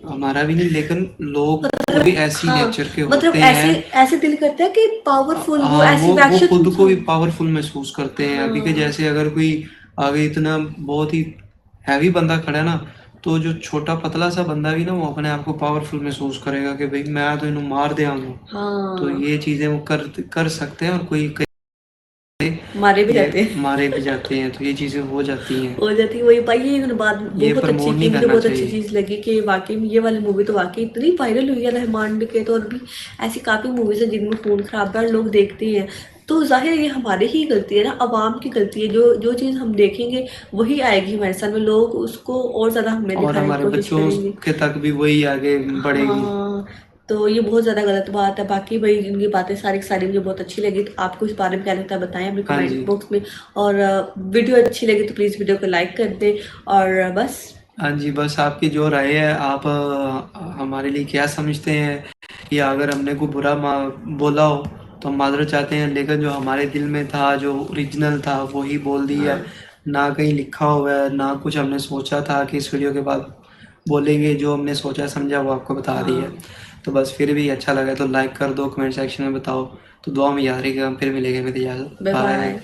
हमारा भी नहीं, लेकिन लोग भी ऐसी हाँ, नेचर के मतलब होते ऐसे हैं। ऐसे दिल करता है कि पावरफुल, वो हाँ, ऐसी वो वैक्शन खुद को भी पावरफुल महसूस करते हैं। अभी के हाँ जैसे अगर कोई आगे इतना बहुत ही हैवी बंदा खड़ा है ना, तो जो छोटा पतला सा बंदा भी ना वो अपने आप को पावरफुल महसूस करेगा कि भाई मैं तो इन्हें मार दे आऊँ। तो हाँ, ये चीज़ें वो कर सकते हैं, और कोई मारे भी ये जाते हैं, मारे भी जाते हैं, तो ये चीज़ें हो जाती हैं। हो जाती है वही पाई, ये इन्होंने बात ये बहुत प्रमोट अच्छी की, नहीं मुझे करना बहुत अच्छी चाहिए। चीज़ लगी कि वाकई में ये वाली मूवी तो वाकई इतनी वायरल हुई है रहमान के, तो और भी ऐसी काफ़ी मूवीज़ है जिनमें खून खराबा लोग देखते हैं, तो जाहिर है ये हमारी ही गलती है ना, अवाम की गलती है, जो जो चीज़ हम देखेंगे वही आएगी हमारे सामने, लोग उसको और ज़्यादा हमें और दिखाने की हमारे कोशिश बच्चों करेंगे। के तक भी वही आगे बढ़ेगी। हाँ, तो ये बहुत ज़्यादा गलत बात है। बाकी भाई इनकी बातें सारी की सारी मुझे बहुत अच्छी लगी, तो आपको इस बारे में क्या लगता है बताएं अपने हाँ जी, कमेंट बॉक्स में, और वीडियो अच्छी लगी तो प्लीज़ वीडियो को लाइक कर दें, और बस हाँ जी, बस आपकी जो राय है, आप हमारे लिए क्या समझते हैं, या अगर हमने कोई बुरा बोला हो तो हम माजरत चाहते हैं, लेकिन जो हमारे दिल में था, जो ओरिजिनल था, वही बोल दिया। हाँ ना कहीं लिखा हुआ है, ना कुछ हमने सोचा था कि इस वीडियो के बाद बोलेंगे, जो हमने सोचा समझा वो आपको बता दिया। हाँ, तो बस फिर भी अच्छा लगा तो लाइक कर दो, कमेंट सेक्शन में बताओ, तो दुआ में याद रखिएगा, हम फिर मिलेंगे, मेरी इजाज़त, बाय बाय। बाय।